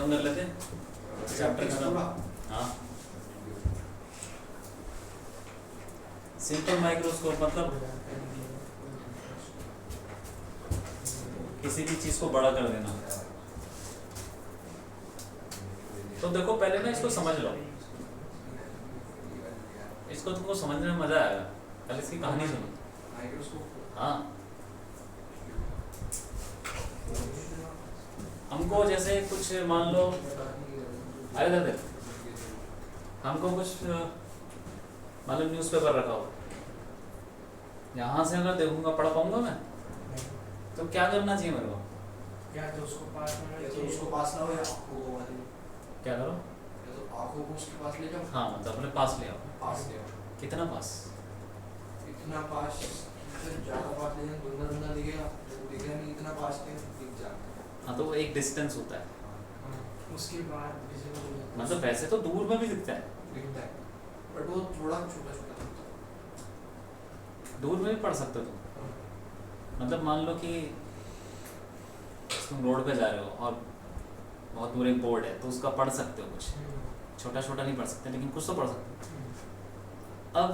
खत्म कर लेते हैं, चैप्टर खत्म। हाँ, सिंपल माइक्रोस्कोप मतलब किसी भी चीज को बड़ा कर देना। तो देखो पहले ना इसको समझ लो, इसको तुमको समझने में मजा आएगा। पहले इसकी कहानी सुनो। हाँ, हमको जैसे कुछ मान लो, अरे दादा हमको कुछ मतलब न्यूज़पेपर रखा हो, यहाँ से अगर देखूंगा पढ़ पाऊंगा मैं? तो क्या करना चाहिए मेरे को? या तो उसको पास में, तो उसको पास ना हो या आँखों को वाले क्या करो? या तो आँखों को उसके पास ले जाओ। हाँ, मतलब अपने पास ले आओ। पास ले आओ। कितना पास? इतना पास, फिर ज़्यादा पास ले जाए धुंधला धुंधला दिखेगा, दिखेगा नहीं, इतना पास ले दिख जाएगा। हाँ, तो वो एक डिस्टेंस होता है, उसके बाद visible हो जाता है। मतलब वैसे तो दूर में भी दिखता है, दिखता है बट वो थोड़ा छोटा छोटा दिखता दूर में भी पढ़ सकते हो तुम। मतलब मान लो कि तुम रोड पे जा रहे हो और बहुत दूर एक बोर्ड है, तो उसका पढ़ सकते हो, कुछ छोटा छोटा नहीं पढ़ सकते लेकिन कुछ तो पढ़ सकते हो। अब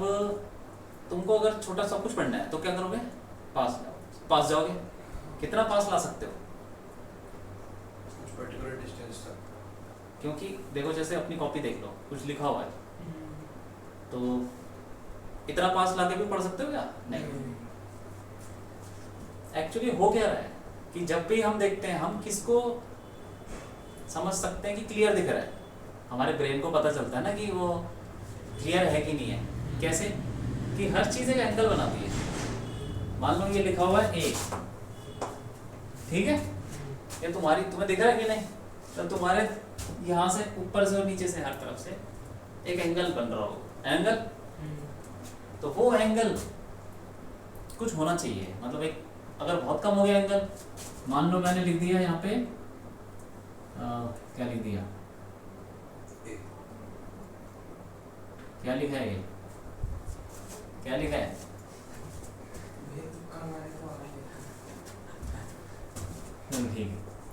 तुमको अगर छोटा सब कुछ पढ़ना है तो क्या करोगे? पास जाओगे। कितना पास ला सकते हो? कुछ पर्टिकुलर डिस्टेंस तक। क्योंकि देखो जैसे अपनी कॉपी देख लो, कुछ लिखा हुआ है, तो इतना पास लाके भी पढ़ सकते हो क्या? नहीं। एक्चुअली हो क्या रहा है कि जब भी हम देखते हैं, हम किसको समझ सकते हैं कि क्लियर दिख रहा है? हमारे ब्रेन को पता चलता है ना कि वो क्लियर है कि नहीं है। कैसे? कि हर चीज़ एक एंगल बनाती है। मान लो ये लिखा हुआ है ए, ठीक है, ये तुम्हें दिख रहा है कि नहीं? तो तुम्हारे यहाँ से ऊपर से और नीचे से हर तरफ से एक एंगल बन रहा होगा, एंगल। तो वो एंगल कुछ होना चाहिए, मतलब एक अगर बहुत कम हो गया एंगल, मान लो मैंने लिख दिया यहाँ पे क्या लिख दिया, क्या लिखा है, ये क्या लिखा है? ठीक है।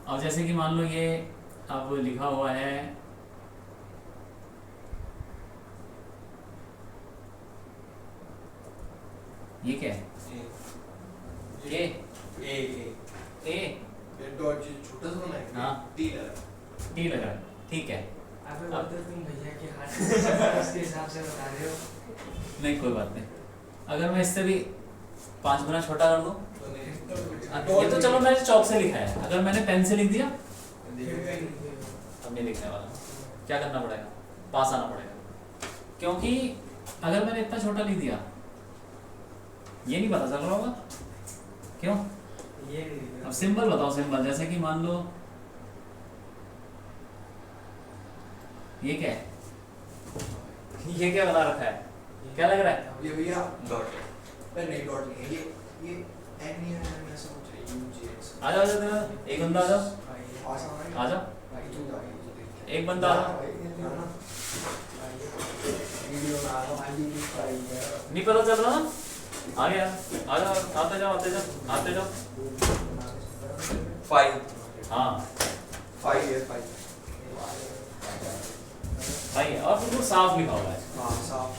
अब जैसे कि मान लो ये अब लिखा हुआ है ये क्या है? ए ए ए डॉट छोटा सा बना है। हाँ, टी लगा। टी लगा, ठीक है। अब तो तुम भैया के हाथ उसके हिसाब से बता रहे हो। नहीं कोई बात नहीं, अगर मैं इससे भी 5 गुना छोटा कर दूं, ये तो चलो मैंने चौक से लिखा है, अगर मैंने पेन से लिख दिया अब नहीं लिखने वाला। क्या करना पड़ेगा? पास आना पड़ेगा, क्योंकि अगर मैंने इतना छोटा लिख दिया ये नहीं पता चल रहा होगा। क्यों? ये अब सिंबल बताओ, सिंबल जैसे कि मान लो ये क्या है, ये क्या बना रखा है, क्या लग रहा है? ये भैया डॉट है, पर नहीं डॉट नहीं है, ये एन नहीं है, मैं समझ रही हूँ जी। आ जाओ एक बंदा, आ जाओ, आ जाओ, एक बंदा आ जाओ। नहीं पता चल रहा ना? आ गया, आ जाओ, आते जाओ, आते जाओ, आते जाओ। 5 हाँ 5 है 5 भाई, और बिल्कुल साफ लिखा हुआ है, हाँ साफ,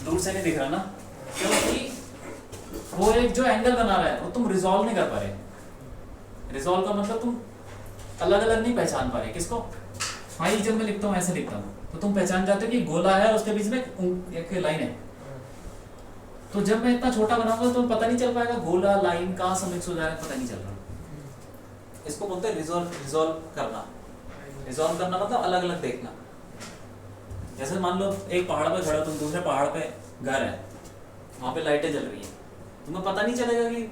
दूर से नहीं दिख रहा ना, क्योंकि वो एक जो एंगल बना रहा है वो तुम रिजॉल्व नहीं कर पा रहे। रिजॉल्व का मतलब तुम अलग अलग नहीं पहचान पा रहे। किसको? हाँ, ये जब मैं लिखता हूँ ऐसे लिखता हूँ तो तुम पहचान जाते हो कि गोला है और उसके बीच में एक लाइन है। तो जब मैं इतना छोटा बनाऊंगा तो पता नहीं चल पाएगा गोला लाइन कहाँ से मिक्स हो जाएगा, पता नहीं चल रहा। इसको बोलते हैं रिजॉल्व करना। रिजॉल्व करना मतलब अलग अलग देखना। जैसे मान लो एक पहाड़ पे खड़े हो तुम, दूसरे पहाड़ पे घर है, वहाँ पे लाइटें जल रही है, तुम्हें पता नहीं चलेगा कि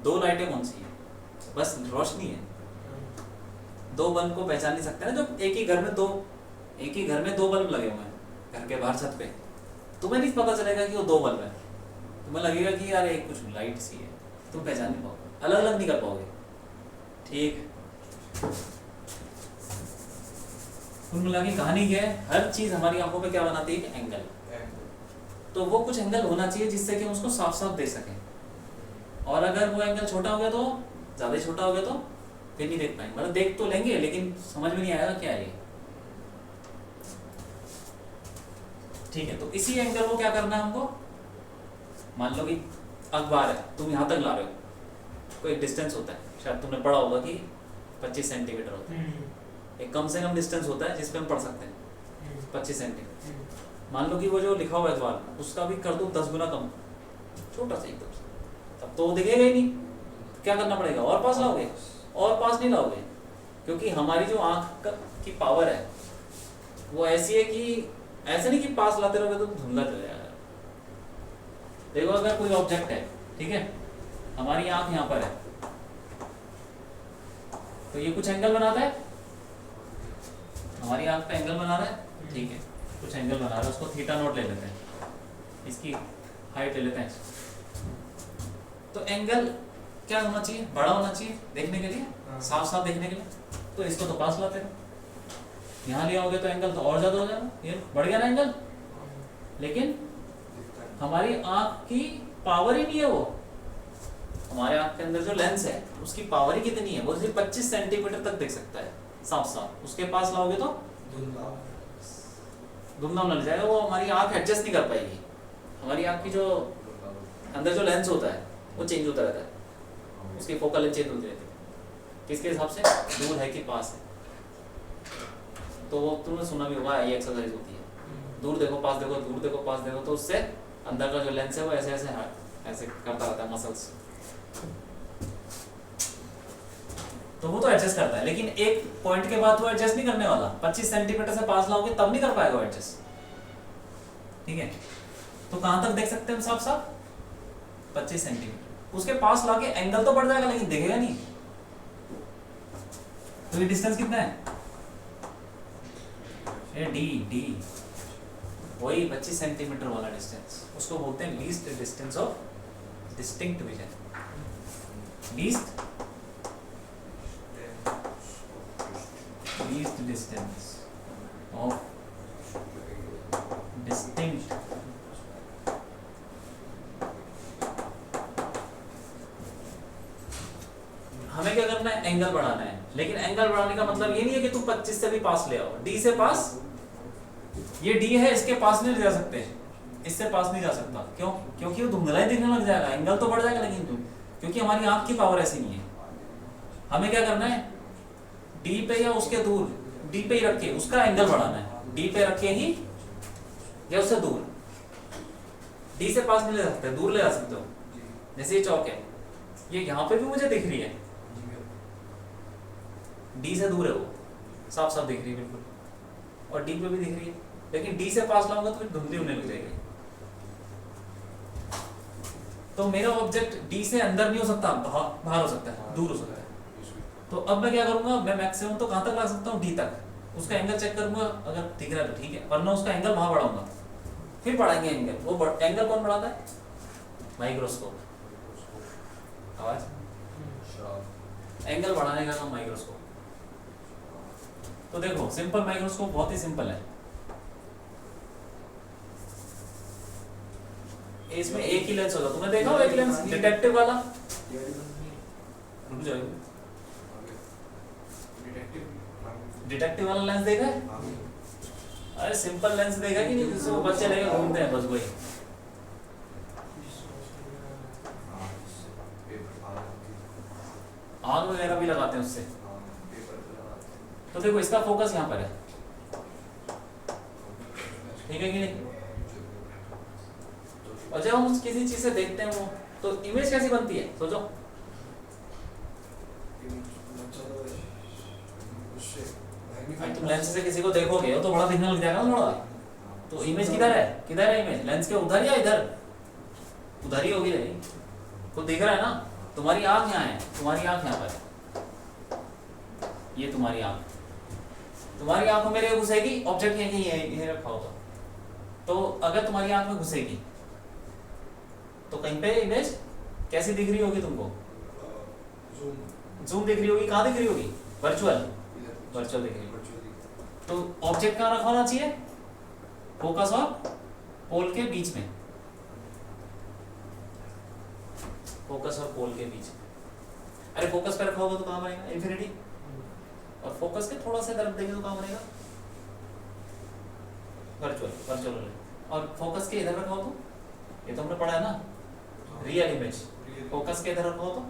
2 लाइटें कौन सी है, बस रोशनी है। 2 बल्ब को पहचान नहीं सकते ना, जो एक ही घर में दो बल्ब लगे हुए हैं घर के बाहर छत पे, तुम्हें नहीं पता चलेगा कि वो 2 बल्ब है, तुम्हें लगेगा कि यार एक कुछ लाइट सी है, तुम पहचान नहीं पाओगे, अलग अलग नहीं कर पाओगे। ठीक, कुल मिला के कहानी क्या है? हर चीज हमारी आंखों पे क्या बनाती है? एंगल। तो वो कुछ एंगल होना चाहिए जिससे कि हम उसको साफ साफ दे सकें। और अगर वो एंगल छोटा हो गया तो, ज्यादा ही छोटा हो गया तो फिर नहीं देख पाएंगे, मतलब देख तो लेंगे लेकिन समझ में नहीं आएगा क्या है ये। ठीक है, तो इसी एंगल को क्या करना है हमको, मान लो कि अखबार है, तुम यहाँ तक ला रहे हो, कोई डिस्टेंस होता है, शायद तुमने पढ़ा होगा कि 25 सेंटीमीटर होता है, एक कम से कम डिस्टेंस होता है जिसपे हम पढ़ सकते हैं 25 सेंटीमीटर। मान लो कि वो जो लिखा हुआ है अखबार में उसका भी कर दो 10 गुना कम, छोटा सा एकदम से, तब तो वो दिखेगा ही नहीं। तो क्या करना पड़ेगा, और पास लाओगे, और पास नहीं लाओगे, क्योंकि हमारी जो आँख की पावर है वो ऐसी है कि ऐसे नहीं कि पास लाते रहोगे तो धुंधला चले जाएगा। देखो अगर कोई ऑब्जेक्ट है, ठीक है, हमारी आँख यहाँ पर है, तो ये कुछ एंगल बनाता है, हमारी आँख पे एंगल बना रहा है, ठीक है, कुछ एंगल बना रहा है, उसको थीटा नॉट ले लेते हैं, इसकी हाइट ले लेते हैं। तो एंगल क्या होना चाहिए, बड़ा होना चाहिए देखने के लिए, साफ साफ देखने के लिए, तो इसको तो पास लाते हैं, यहाँ लिया होगे तो एंगल तो और ज्यादा हो जाएगा, ये बढ़ गया ना एंगल। लेकिन हमारी आँख की पावर ही नहीं है वो, हमारे आँख के अंदर जो लेंस है उसकी पावर ही कितनी है, वो सिर्फ 25 सेंटीमीटर तक देख सकता है साफ साफ, उसके पास लाओगे तो धुंधला लग जाएगा, वो हमारी आँख एडजस्ट नहीं कर पाएगी। हमारी आँख की जो अंदर जो लेंस होता है वो चेंज होता रहता है, उसकी फोकल लेंथ चेंज होती रहती है, किसके हिसाब से, दूर है कि पास है। तो वो तुमने सुना भी होगा, ये एक्सरसाइज होती है, दूर देखो पास देखो, दूर देखो पास देखो, तो उससे अंदर का जो लेंस है वो ऐसे ऐसे ऐसे करता रहता है मसल्स, तो वो तो एडजस्ट करता है, लेकिन एक पॉइंट के बाद वो एडजस्ट नहीं करने वाला। 25 सेंटीमीटर से पास लाओगे तब नहीं कर पाएगा वो एडजस्ट, ठीक है। तो कहां तक देख सकते हैं हम साफ साफ, 25 सेंटीमीटर, उसके पास लाके एंगल तो बढ़ जाएगा लेकिन दिखेगा नहीं। तो ये डिस्टेंस कितना है, ये डी वही 25 सेंटीमीटर वाला डिस्टेंस, उसको बोलते हैं least distance of distinct vision, least distance of distinct हमें क्या करना है, एंगल बढ़ाना है, लेकिन एंगल बढ़ाने का मतलब ये नहीं है कि तुम 25 से भी पास ले आओ, डी से पास, ये डी है इसके पास नहीं ले जा सकते, इससे पास नहीं जा सकता, क्यों, क्योंकि वो धुंधला ही दिखने लग जाएगा, एंगल तो बढ़ जाएगा लेकिन क्योंकि हमारी आंख की पावर ऐसी नहीं है। हमें क्या करना है, डी पे या उसके दूर, डी पे ही रख के उसका एंगल बढ़ाना है, डी पे रख के ही या उससे दूर, डी से पास नहीं ले सकते, दूर ले जा सकते हो। जैसे ये चौक है, ये यहाँ पे भी मुझे दिख रही है, डी से दूर है वो, साफ साफ दिख रही है बिल्कुल, और डी पे भी दिख रही है, लेकिन डी से पास लाऊंगा तो फिर धुंधली होने लग जाएगी। तो मेरा ऑब्जेक्ट डी से अंदर नहीं हो सकता, बाहर हो सकता है, दूर हो सकता है। तो अब मैं क्या करूंगा, मैं मैक्सिमम तो कहां तक ला सकता हूँ, डी तक, उसका एंगल चेक करूंगा, अगर दिख रहा है तो ठीक है, वरना उसका एंगल वहां बढ़ाऊंगा, फिर बढ़ाएंगे एंगल। वो एंगल कौन बढ़ाता है, माइक्रोस्कोप। आवाज, एंगल बढ़ाने का काम माइक्रोस्कोप। तो देखो सिंपल माइक्रोस्कोप बहुत ही सिंपल है, इसमें एक ही लेंस होगा, तुमने देखा हो एक लेंस डिटेक्टिव वाला, रुक जाओ, डिटेक्टिव वाला लेंस देखा है, अरे सिंपल लेंस देखा कि नहीं, जिसको बच्चे लेके घूमते हैं बस वही। आग वगैरह भी लगाते हैं उससे। तो देखो इसका फोकस यहाँ पर है, ठीक है कि नहीं, और जब हम किसी चीज से देखते हैं वो, तो इमेज कैसी बनती है, सोचो। तुम लेंस से किसी को देखोगे तो बड़ा दिखने लग जाएगा थोड़ा, तो इमेज किधर है, किधर है इमेज, लेंस के उधर या इधर, उधर ही होगी नहीं, तो दिख रहा है ना। तुम्हारी आंख यहाँ है, तुम्हारी आंख यहाँ पर है, ये तुम्हारी आंख, तुम्हारी आंख में मेरे घुसेगी, ऑब्जेक्ट यहीं रखा होगा, तो अगर तुम्हारी आंख में घुसेगी तो कहीं पे इमेज कैसी दिख रही होगी तुमको, जूम दिख रही होगी, कहाँ दिख रही होगी, वर्चुअल दिख रही होगी। तो ऑब्जेक्ट कहाँ रखा होना चाहिए, फोकस और पोल के बीच में, फोकस और पोल के बीच में। अरे फोकस पे रखा होगा तो कहाँ बनेगा इन्फिनिटी, और फोकस के थोड़ा सा तरफ देंगे तो कहाँ बनेगा वर्चुअल वर्चुअल। और फोकस के इधर रखा हो तो, ये तो हमने पढ़ा है ना, रियल इमेज। फोकस के इधर रखा हो तो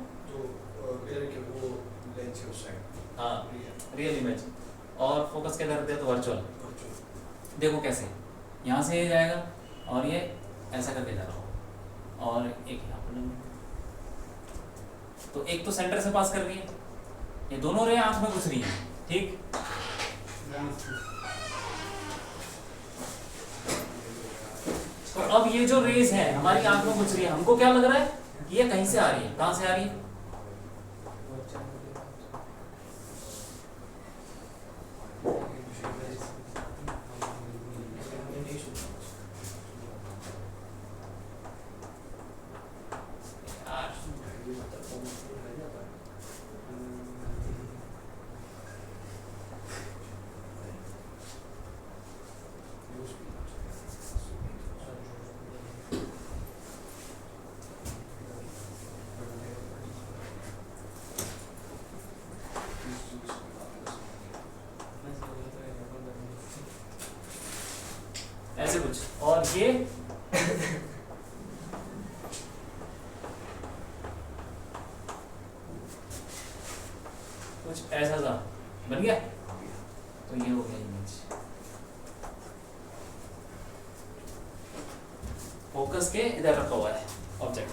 इधर के वो लेंस है उस साइड, हाँ रियल इमेज, और फोकस के इधर दे तो वर्चुअल। देखो कैसे, यहाँ से ये जाएगा और ये ऐसा करके जा रहा हो, और एक यहाँ पर, तो एक तो सेंटर से पास कर रही है, ये दोनों रे आंख में घुस रही है, ठीक। तो अब ये जो रेज है हमारी आंख में घुस रही है, हमको क्या लग रहा है कि ये कहीं से आ रही है, कहाँ से आ रही है, ऐसे कुछ, और ये कुछ ऐसा सा बन गया, तो ये हो गया इमेज। फोकस के इधर रखा हुआ है ऑब्जेक्ट,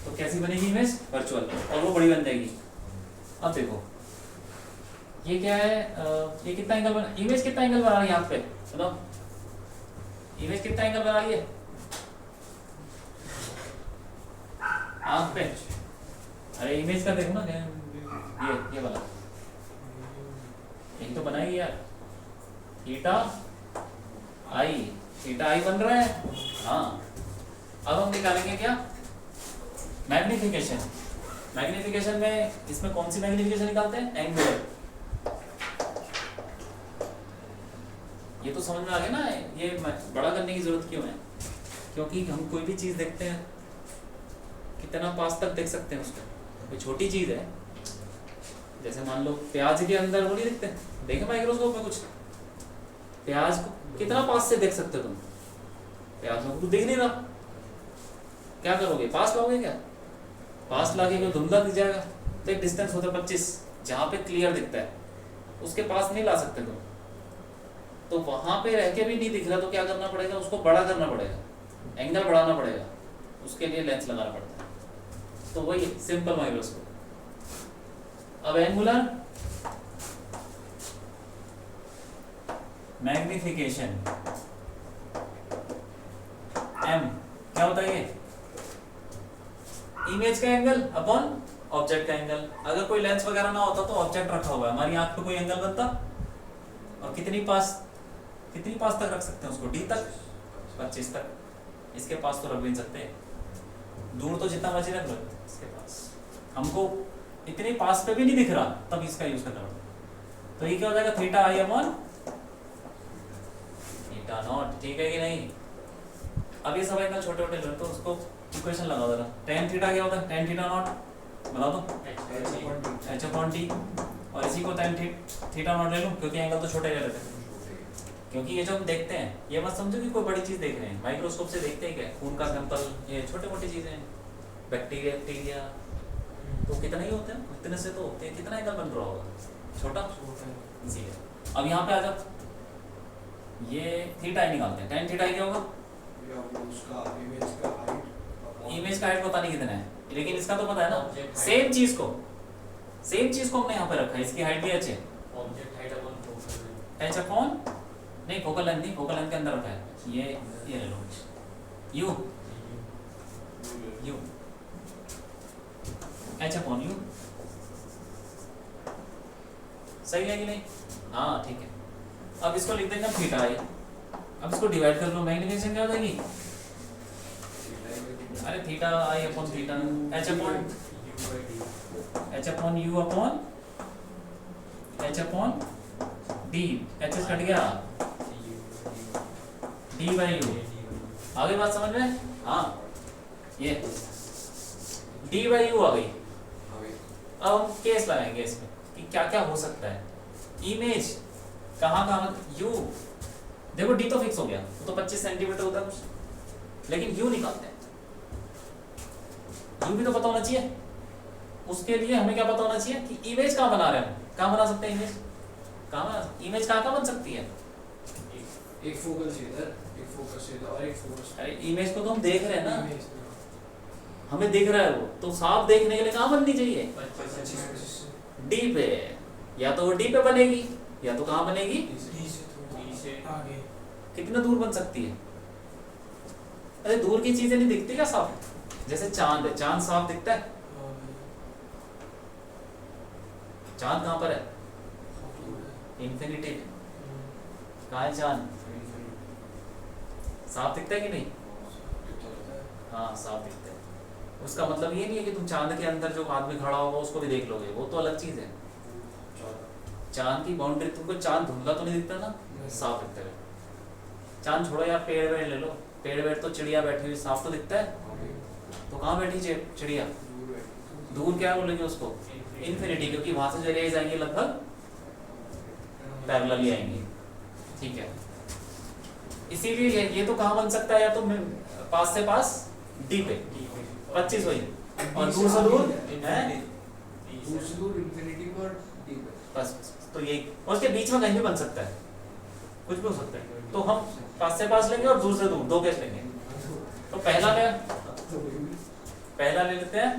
तो कैसी बनेगी इमेज वर्चुअल, और वो बड़ी बन जाएगी। अब देखो ये क्या है, ये कितना एंगल बना, इमेज कितना एंगल बना रही है यहाँ पे बताओ, इमेज कितना एंगल बना रही है आंख पे, अरे इमेज का देखो ना, ये वाला यही तो बनाएगी यार, थीटा आई बन रहा है, हाँ। अब हम निकालेंगे क्या, मैग्निफिकेशन। मैग्निफिकेशन में इसमें कौन सी मैग्निफिकेशन निकालते हैं, एंगुलर। ये तो समझ में आ गया ना, ये बड़ा करने की जरूरत क्यों है, क्योंकि हम कोई भी चीज देखते हैं कितना पास तक देख सकते हैं उसको, कोई छोटी चीज है, जैसे मान लो प्याज के अंदर वो नहीं दिखते, देखे माइक्रोस्कोप में कुछ, प्याज को कितना पास से देख सकते हो तुम, प्याज में कुछ दिख नहीं रहा, क्या करोगे, पास लाओगे क्या, पास लाके कोई धुंधला दिख जाएगा, तो एक डिस्टेंस होता है 25, जहाँ पे क्लियर दिखता है उसके पास नहीं ला सकते तुम, तो वहां पे रह के भी नहीं दिख रहा, तो क्या करना पड़ेगा, उसको बड़ा करना पड़ेगा, एंगल बढ़ाना पड़ेगा, उसके लिए लेंस लगाना पड़ता है, तो वही सिंपल माइक्रोस्कोप। अब एंगुलर मैग्निफिकेशन, एम क्या होता है, ये इमेज का एंगल अपॉन ऑब्जेक्ट का एंगल। अगर कोई लेंस वगैरह ना होता तो ऑब्जेक्ट रखा हुआ है, हमारी आंख पे कोई एंगल बनता, और कितनी पास तक रख सकते हैं उसको, डी तक, 25 तक, इसके पास तो रख भी नहीं सकते, दूर तो जितना मर्जी रख लो इसके पास, हमको इतने पास पे भी नहीं दिख रहा, तब इसका यूज करना पड़ता, तो ये क्या हो जाएगा, theta I upon theta not, ठीक है कि नहीं। अब ये सब एंगल छोटे छोटे लो, तो उसको इक्वेशन लगा दो, tan थीटा क्या होता है, tan थीटा नॉट बता दो, h अपॉन t, और इसी को tan थीटा नॉट ले लूं, क्योंकि एंगल तो छोटे ले लेते हैं, क्योंकि ये जो हम देखते हैं, ये मत समझो कि कोई बड़ी चीज देख रहे हैं, माइक्रोस्कोप से देखते हैं क्या, खून का सैंपल, ये छोटे मोटी चीजें, बैक्टीरिया तो कितना ही होते हैं, इतने से तो होते हैं, कितना एंगल बन रहा होगा, छोटा इसीलिए। अब यहाँ पे आ जाओ, ये थीटा ही निकालते हैं, tan थीटा क्या होगा, इमेज का हाइट पता नहीं कितना है, लेकिन इसका तो पता है ना, सेम चीज को हमने यहाँ पे रखा है, इसकी हाइट भी h है, object height upon focal h upon नहीं, फोकल लेंथ नहीं, फोकल लेंथ के अंदर रखा है, ये ले लो, u h अपॉन u, सही है कि नहीं, हाँ ठीक है। अब इसको लिख देंगे थीटा आई, अब इसको डिवाइड कर लो, मैग्निफिकेशन क्या हो जाएगी, अरे थीटा आई upon theta, h upon u upon h upon d, h cut गया, d बाई u, आगे बात समझ में, हाँ ये d बाई u आ गई, अब हम केस लगाएंगे इसमें कि क्या क्या हो सकता है। इमेज कहाँ कहाँ, यू देखो डी तो फिक्स हो गया, वो तो 25 सेंटीमीटर होता है कुछ, लेकिन यू निकालते हैं। यू भी तो पता होना चाहिए, उसके लिए हमें क्या पता होना चाहिए कि इमेज कहाँ बना रहे हैं हम, कहाँ बना सकते हैं इमेज, इमेज कहाँ कहाँ बन सकती है। एक फोकस इधर, एक फोकस इधर और एक फोकस। अरे इमेज को तो हम देख रहे हैं ना, इमेज हमें दिख रहा है वो, तो साफ देखने के लिए कहाँ बननी चाहिए, 25 डी पे। या तो वो डी पे बनेगी या तो कहाँ बनेगी, डी से थोड़ा आगे। कितना दूर बन सकती है। अरे दूर की चीजें नहीं दिखती क्या साफ, जैसे चांद है, चांद साफ दिखता है, चांद कहाँ पर है, इंफिनिटी पे, कहाँ है चांद, साफ दिखता है कि नहीं, हाँ साफ दिखता है। उसका मतलब ये नहीं है कि तुम चांद के अंदर जो आदमी खड़ा होगा उसको भी देख लोगे, वो तो अलग चीज है। चांद की बाउंड्री, तुमको चांद धुंधला तो नहीं दिखता ना, साफ दिखता है। चांद छोड़ो यार, पेड़ वेड़ ले लो, पेड़ वेड़ तो चिड़िया बैठी हुई साफ तो दिखता है, तो कहाँ बैठी चिड़िया, दूर क्या बोलेंगे उसको, इन्फिनिटी, क्योंकि वहां से जो रेज आएंगे लगभग पैरेलल ही आएंगे, ठीक है। इसीलिए ये तो कहाँ बन सकता है, या तो पास से पास डी पे 25 वही, और दूर से दूर है, दूर से दूर इंफिनिटी पर डी पे, बस तो यही, और उसके बीच में कहीं भी बन सकता है, कुछ भी हो सकता है। तो हम पास से पास लेंगे और दूर से दूर, दो केस लेंगे। तो पहला ले लेते हैं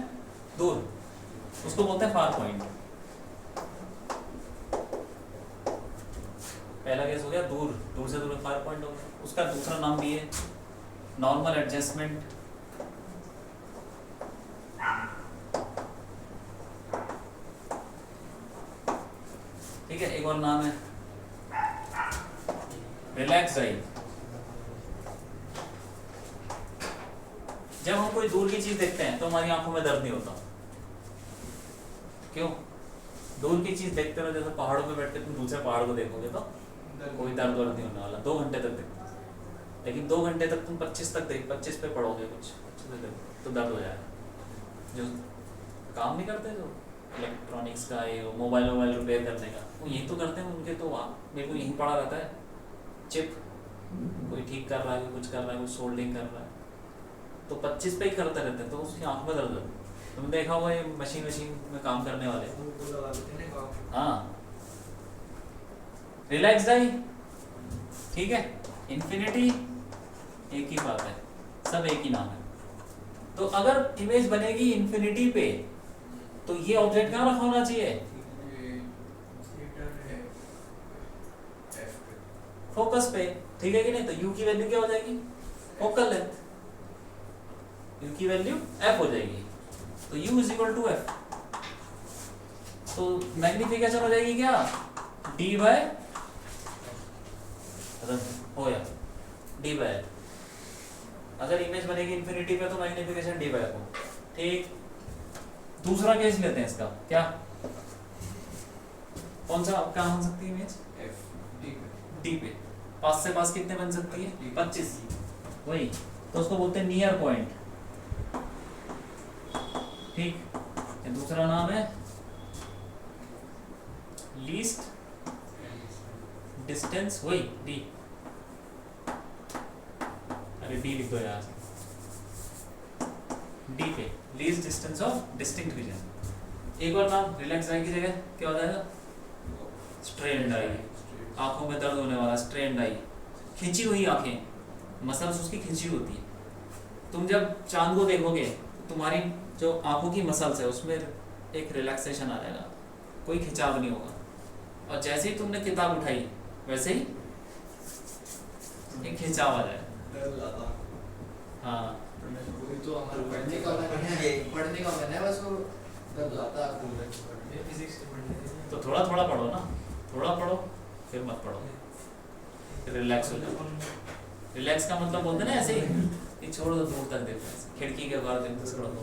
दूर, उसको बोलते हैं फार पॉइंट। पहला केस हो गया दूर, दूर से दूर फार पॉइंट हो गया। उसका दूसरा नाम भी है नॉर्मल एडजस्टमेंट। ठीक है, एक और नाम है रिलैक्स आई। जब हम कोई दूर की चीज देखते हैं तो हमारी आंखों में दर्द नहीं होता, क्यों, दूर की चीज देखते रहो, जैसे पहाड़ों पे बैठ के तुम दूसरे पहाड़ को देखोगे तो कोई दर्द वर्द नहीं होने वाला, 2 घंटे तक देखो। लेकिन 2 घंटे तक तुम 25 पे पढ़ोगे कुछ तो दर्द हो जाएगा। जो काम नहीं करते, जो इलेक्ट्रॉनिक्स का, ये मोबाइल रिपेयर करने का, वो यही तो करते हैं उनके, तो मेरे को यही पड़ा रहता है, चिप कोई ठीक कर रहा है, कुछ कर रहा है, कुछ सोल्डिंग कर रहा है, तो 25 पे ही करते रहते हैं, तो उसकी आंखों में दर्द है। तुमने देखा हुआ है मशीन में काम करने वाले, हाँ रिलैक्स आई, ठीक है, इन्फिनिटी एक ही बात है, सब एक ही नाम है। तो अगर इमेज बनेगी इन्फिनिटी पे तो ये ऑब्जेक्ट कहाँ रखा होना चाहिए, फोकस पे, ठीक है कि नहीं। तो यू की वैल्यू क्या हो जाएगी, फोकल लेंथ, यू की वैल्यू एफ हो जाएगी, तो u is equal to f. तो मैग्निफिकेशन हो जाएगी क्या, d बाय हो या d बाय, अगर इमेज बनेगी इन्फिनिटी पे तो मैग्निफिकेशन d बाय हो, ठीक। दूसरा केस लेते हैं इसका, क्या कौन सा क्या बन सकती है इमेज, एफ डी पे, पास से पास कितने बन सकती है, 25, वही तो उसको बोलते हैं नियर पॉइंट, ठीक। दूसरा नाम है लीस्ट डिस्टेंस, वही डी, अरे डी लिख दो यार, डी पे least distance of distinct region. एक और नाम रिलैक्स आई की जगह क्या हो जाएगा, स्ट्रेन्ड आई, आंखों में दर्द होने वाला स्ट्रेन्ड आई, खिंची हुई आंखें, मसल्स उसकी खिंची होती है। तुम जब चांद को देखोगे तुम्हारी जो आंखों की मसल्स है उसमें एक रिलैक्सेशन आ जाएगा, कोई खिंचाव नहीं होगा, और जैसे ही तुमने किताब उठाई वैसे ही एक खिंचाव आ जाएगा, हाँ वही तो हमारा पढ़ने का मन है, पढ़ने का मन है, बस वो दर्द लाता है आपको। फिजिक्स से पढ़ने के लिए तो थोड़ा थोड़ा पढ़ो ना, थोड़ा पढ़ो फिर मत पढ़ो, रिलैक्स हो जाओ। रिलैक्स का मतलब बोलते हैं ना ऐसे ही कि छोड़ दो, दूर तक देखो, खिड़की के बाहर देखो, छोड़ दो।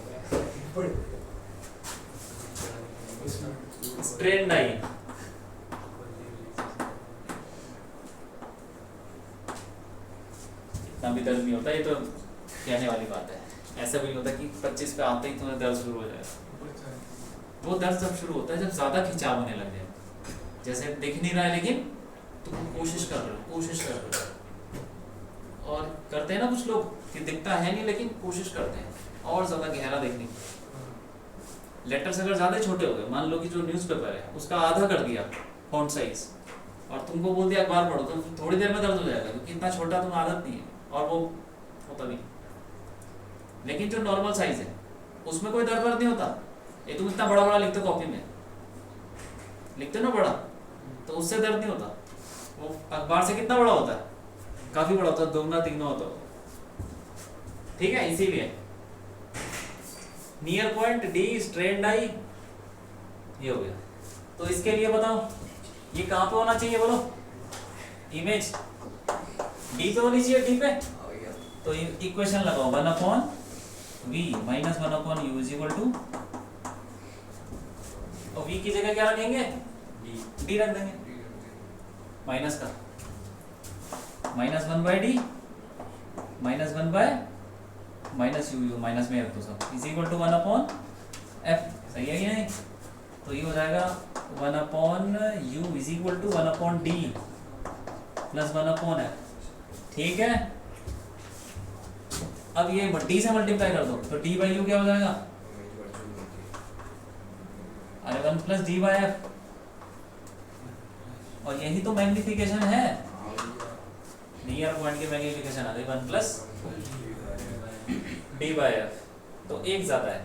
स्ट्रेन्ड आई, इतना भी दर्द नहीं होता, ये तो कहने वाली बात है, ऐसा भी नहीं होता कि 25 पे आते ही तुम्हें दर्द शुरू हो जाएगा, वो दर्द जब शुरू होता है जब ज़्यादा खिंचाव होने लग जाए, जैसे दिख नहीं रहा है लेकिन तुम कोशिश कर रहे हो, और करते हैं ना कुछ लोग कि दिखता है नहीं लेकिन कोशिश करते हैं और ज़्यादा गहरा देखने की। लेटर्स अगर ज़्यादा छोटे हो गए, मान लो कि जो न्यूज़पेपर है उसका आधा कर दिया फॉन्ट साइज, और तुमको बोल दिया अखबार पढ़ो, तो थोड़ी देर में दर्द हो जाएगा क्योंकि इतना छोटा तुम्हें आदत नहीं है और वो होता नहीं। लेकिन जो नॉर्मल साइज है उसमें कोई दर्द नहीं होता। ये तुम इतना बड़ा बड़ा लिखते हो, कॉपी में लिखते हो ना बड़ा, तो उससे दर्द नहीं होता। वो अखबार से कितना बड़ा होता है, काफी बड़ा होता है, दोगुना तिगुना होता है। ठीक है, इसीलिए नियर पॉइंट डी स्ट्रेन डाई ये हो गया। तो इसके लिए बताओ ये कहाँ पे होना चाहिए, बोलो इमेज डी पे होनी चाहिए, डी पे। तो इक्वेशन लगाओ 1/v minus 1/u is equal to, और v की जगह क्या रखेंगे, d रख देंगे, माइनस का minus 1/d minus 1/ minus u minus में रख दो सब, इज इक्वल टू 1/f। सही है या नहीं? तो ये हो जाएगा 1/u is equal to 1/d plus 1/f। ठीक है, अब ये d से मल्टीप्लाई कर दो तो d बाई यू क्या हो जाएगा, अरे 1 प्लस d बाई f, और यही तो मैग्निफिकेशन है, नियर पॉइंट की मैग्निफिकेशन आ गई 1 प्लस d बाई f। तो एक ज्यादा है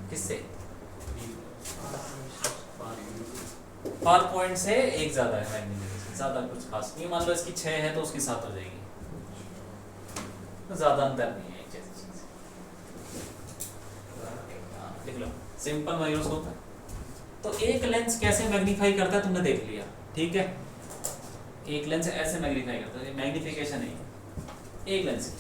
किससे, फार पॉइंट से एक ज्यादा है मैग्निफिकेशन, ज्यादा कुछ खास नहीं। मान लो इसकी 6 है तो उसकी 7 हो जाएगी, तो ज्यादा अंतर नहीं है, एक जैसी चीज। देख लो सिंपल माइक्रोस्कोप है। तो एक लेंस कैसे मैग्नीफाई करता है तुमने देख लिया, ठीक है। एक लेंस ऐसे मैग्नीफाई करता है, मैग्नीफिकेशन नहीं, एक लेंस।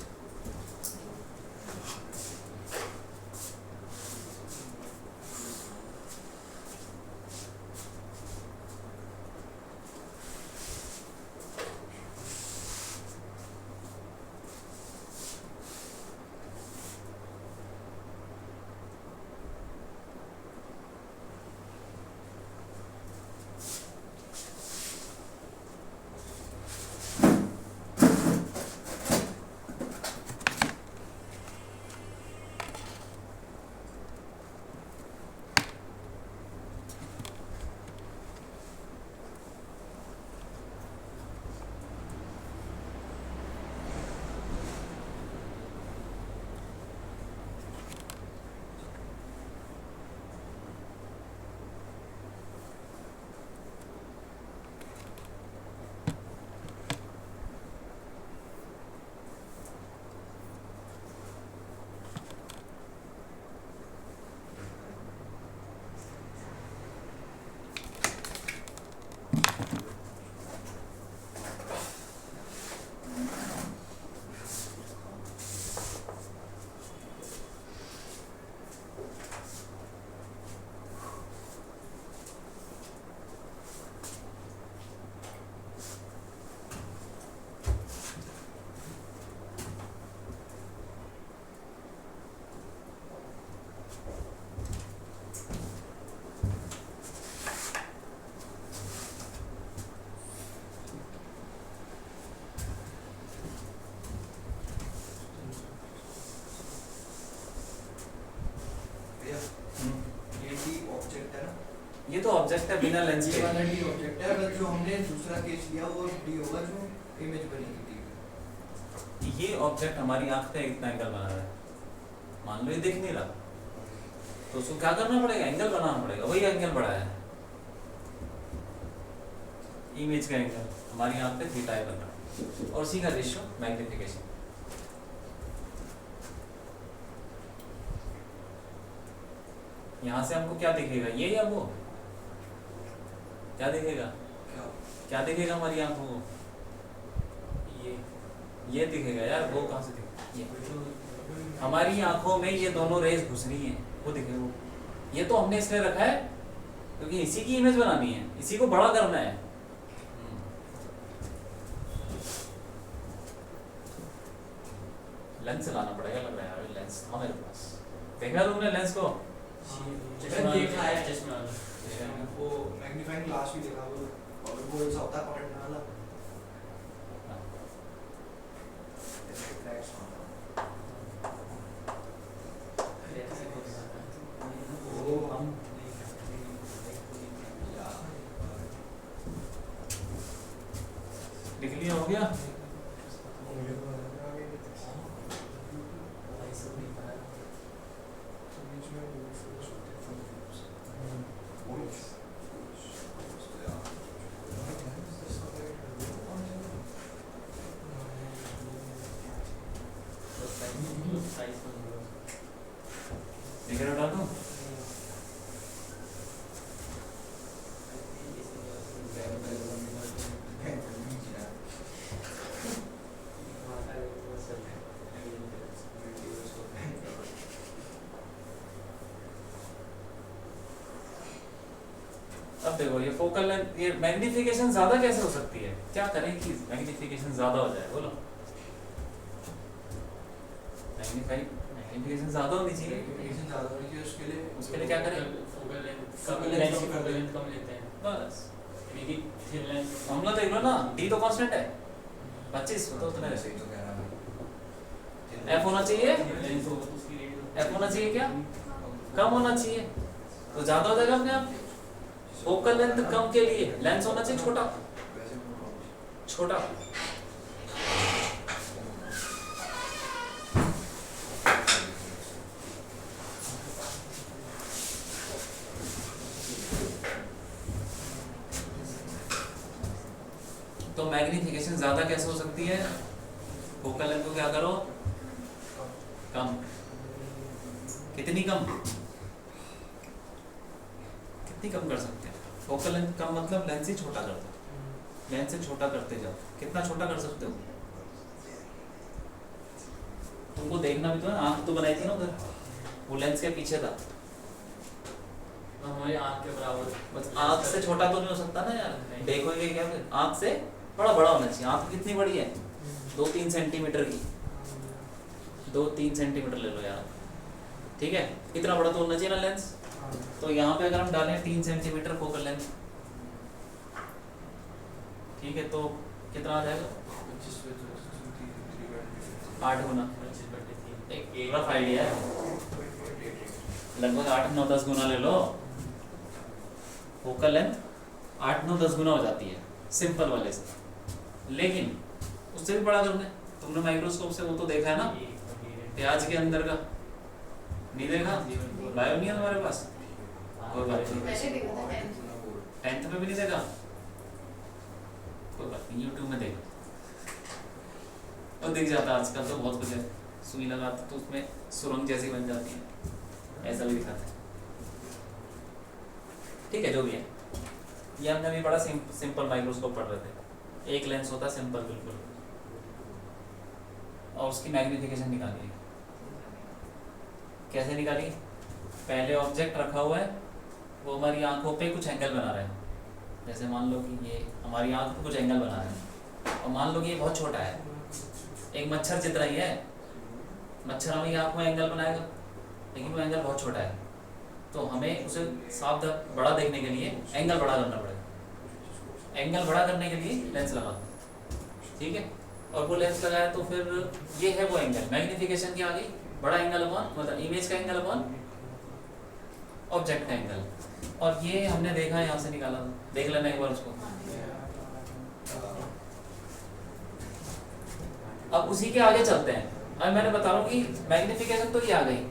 ये तो ऑब्जेक्ट है बिना लेंस ये के। वाला डी ऑब्जेक्ट है, बस जो हमने दूसरा केस लिया वो डी होगा जो इमेज बनेगी डी। ये ऑब्जेक्ट हमारी आंख पे इतना एंगल बना रहा है, मान लो ये दिख नहीं रहा, तो उसको क्या करना पड़ेगा, एंगल बनाना पड़ेगा, वही एंगल बढ़ा है, इमेज का एंगल हमारी आंख पे थीटा है बन रहा है, और उसी का रेशियो मैग्निफिकेशन। यहाँ से हमको क्या दिखेगा, ये या वो, क्या दिखेगा, क्या दिखेगा हमारी आंखों को, ये दिखेगा यार, वो कहाँ से दिखेगा, ये हमारी आंखों में ये दोनों रेज घुस रही हैं, वो दिखे वो। ये तो हमने इसलिए रखा है क्योंकि इसी की इमेज बनानी है, इसी को बड़ा करना है। लेंस लाना पड़ेगा लग रहा है यार, लेंस था मेरे पास, देखा तुमने लेंस को, चश्मा देखा है। चश्मा वाला। वो मैग्नीफाइंग ग्लास भी देखा वो, और वो ऐसा होता है पकड़ने वाला। ऐसे cracks मारता फिर ऐसे हो जाता है। वो हम लिख लिया, हो गया? साइज लिख रहे डाल दूं? अब देखो ये फोकल लेंथ, ये मैग्निफिकेशन ज्यादा कैसे हो सकती है? क्या करें कि मैग्निफिकेशन ज्यादा हो जाए? बोलो। मैग्निफिकेशन ज्यादा होनी चाहिए। मैग्नीफिकेशन ज़्यादा होनी चाहिए, उसके लिए क्या करें? Focal length Focal length length focal length कम लेते हैं। बस मेरी थिन लेंथ फॉर्मूला देख लो ना, डी तो कांस्टेंट है 25, तो उतना सही तो कह रहा है। एफ होना चाहिए, लेंथ हो उसकी रेट एफ होना चाहिए क्या? कम होना चाहिए, तो ज्यादा हो जाएगा अपने आप। फोकल लेंथ कम के लिए लेंस होना चाहिए छोटा वैसे छोटा। तो मैग्निफिकेशन ज्यादा कैसे हो सकती है? फोकल लेंथ को क्या करो, कम। कितनी कम? कितनी कम कर सकते हैं? फोकल लेंथ कम मतलब लेंस ही छोटा कर दो, लेंस से छोटा करते जाओ। कितना छोटा कर सकते हो? तुमको देखना भी तो है, आंख तो बनाई थी ना उधर, वो लेंस के पीछे था। हमारी आँख के बराबर। बस आंख से छोटा तो नहीं हो सकता ना यार, नहीं। देखोगे क्या फिर? आंख से थोड़ा बड़ा होना चाहिए। आंख कितनी बड़ी है? 2-3 सेंटीमीटर की, 2-3 सेंटीमीटर ले लो यार, ठीक है? इतना बड़ा तो होना चाहिए ना लेंस। तो यहाँ पे अगर हम डालें 3 सेंटीमीटर फोकल लेंथ, ठीक है, तो कितना आ जाएगा? 8 गुना। 25/3 एक रफ आइडिया है, लगभग 8-9-10 गुना ले लो। फोकल लेंथ 8-9-10 गुना हो जाती है सिंपल वाले से। लेकिन उससे भी बड़ा करना है, तुमने माइक्रोस्कोप से वो तो देखा है ना, प्याज के अंदर का नहीं देखा? बायो नहीं है तुम्हारे पास? कोई बात नहीं, मैंने देखा था 10th में भी नहीं देखा? कोई बात नहीं, यूट्यूब में देखो, और दिख जाता है। आजकल तो बहुत कुछ है, सुई लगाते तो उसमें सुरंग जैसी बन जाती है, ऐसा भी दिखाते हैं। ठीक है, जो भी है, ये हमने भी बड़ा सिंपल माइक्रोस्कोप पढ़ रहे थे। एक लेंस होता है सिंपल बिल्कुल, और उसकी मैग्निफिकेशन निकाली। कैसे निकाली? पहले ऑब्जेक्ट रखा हुआ है, वो हमारी आंखों पे कुछ एंगल बना रहा है। जैसे मान लो कि ये हमारी आंख पे कुछ एंगल बना रहा है, और मान लो कि ये बहुत छोटा है, एक मच्छर जितना ही है। मच्छर हमें आंख में एंगल बनाएगा, लेकिन वो एंगल बहुत छोटा है, तो हमें उसे साफ बड़ा देखने के लिए एंगल बड़ा करना पड़ेगा। एंगल बड़ा करने के लिए लेंस लगा दो, ठीक है? और वो लेंस लगाया तो फिर ये है वो एंगल, मैग्निफिकेशन की आ गई, बड़ा एंगल अपॉन मतलब इमेज का एंगल अपॉन ऑब्जेक्ट का एंगल। और ये हमने देखा है, यहाँ से निकाला, देख लेना एक बार उसको। अब उसी के आगे चलते हैं। अब मैंने बता रहा हूँ कि मैग्निफिकेशन तो ये आ गई,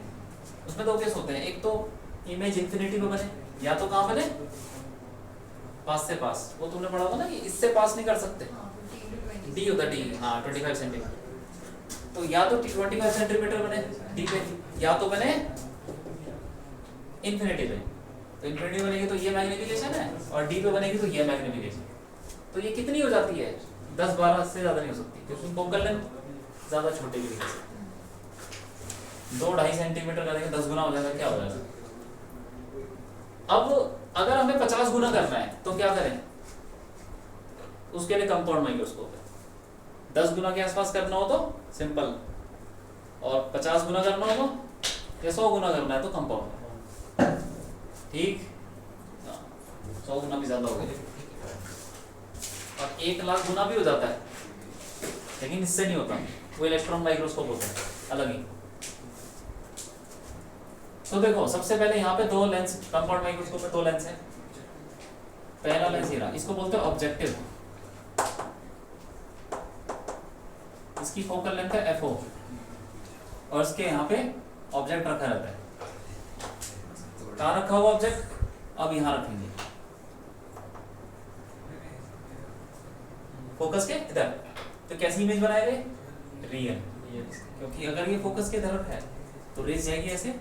उसमें दो केस होते हैं। एक तो इमेज इंफिनिटी पे बने, या तो कहाँ बने? पास से पास, वो तुमने पढ़ा होगा ना कि इससे पास नहीं कर सकते, डी होता डी, हाँ 25 सेंटीमीटर। तो या तो 25 सेंटीमीटर बने डी पे, या तो बने इन्फिनिटी पे। तो इन्फिनिटी बनेगी तो ये मैग्निफिकेशन है, और डी पे बनेगी तो ये मैग्निफिकेशन। तो ये कितनी हो जाती है? 10-12 से ज़्यादा नहीं हो सकती, क्योंकि फोकल लेंथ ज़्यादा छोटे की वजह से। 2-2.5 सेंटीमीटर का देखिए 10 गुना हो जाएगा, क्या हो जाएगा? अब अगर हमें 50 गुना करना है तो क्या करें? उसके लिए कंपाउंड माइक्रोस्कोप है। 10 गुना के आसपास करना हो तो सिंपल, और 50 गुना करना हो तो, या 100 गुना करना है तो कंपाउंड। ठीक, 100 गुना भी ज्यादा हो गया, और 1 लाख गुना भी हो जाता है, लेकिन इससे नहीं होता, वो इलेक्ट्रॉन माइक्रोस्कोप होता है अलग ही। तो देखो सबसे पहले यहाँ पे 2 लेंस, कंपाउंड माइक्रोस्कोप में 2 लेंस है। पहला लेंस ये रहा, इसको बोलते हैं ऑब्जेक्टिव, इसकी फोकल लेंथ है FO, और इसके यहाँ पे ऑब्जेक्ट रखा रहता है। कहाँ रखा हुआ ऑब्जेक्ट? अब यहाँ रखेंगे फोकस के इधर, तो कैसी इमेज बनाएंगे? रियल, क्योंकि अगर ये फोकस के तरफ है तो रेज जाएगी ऐसे,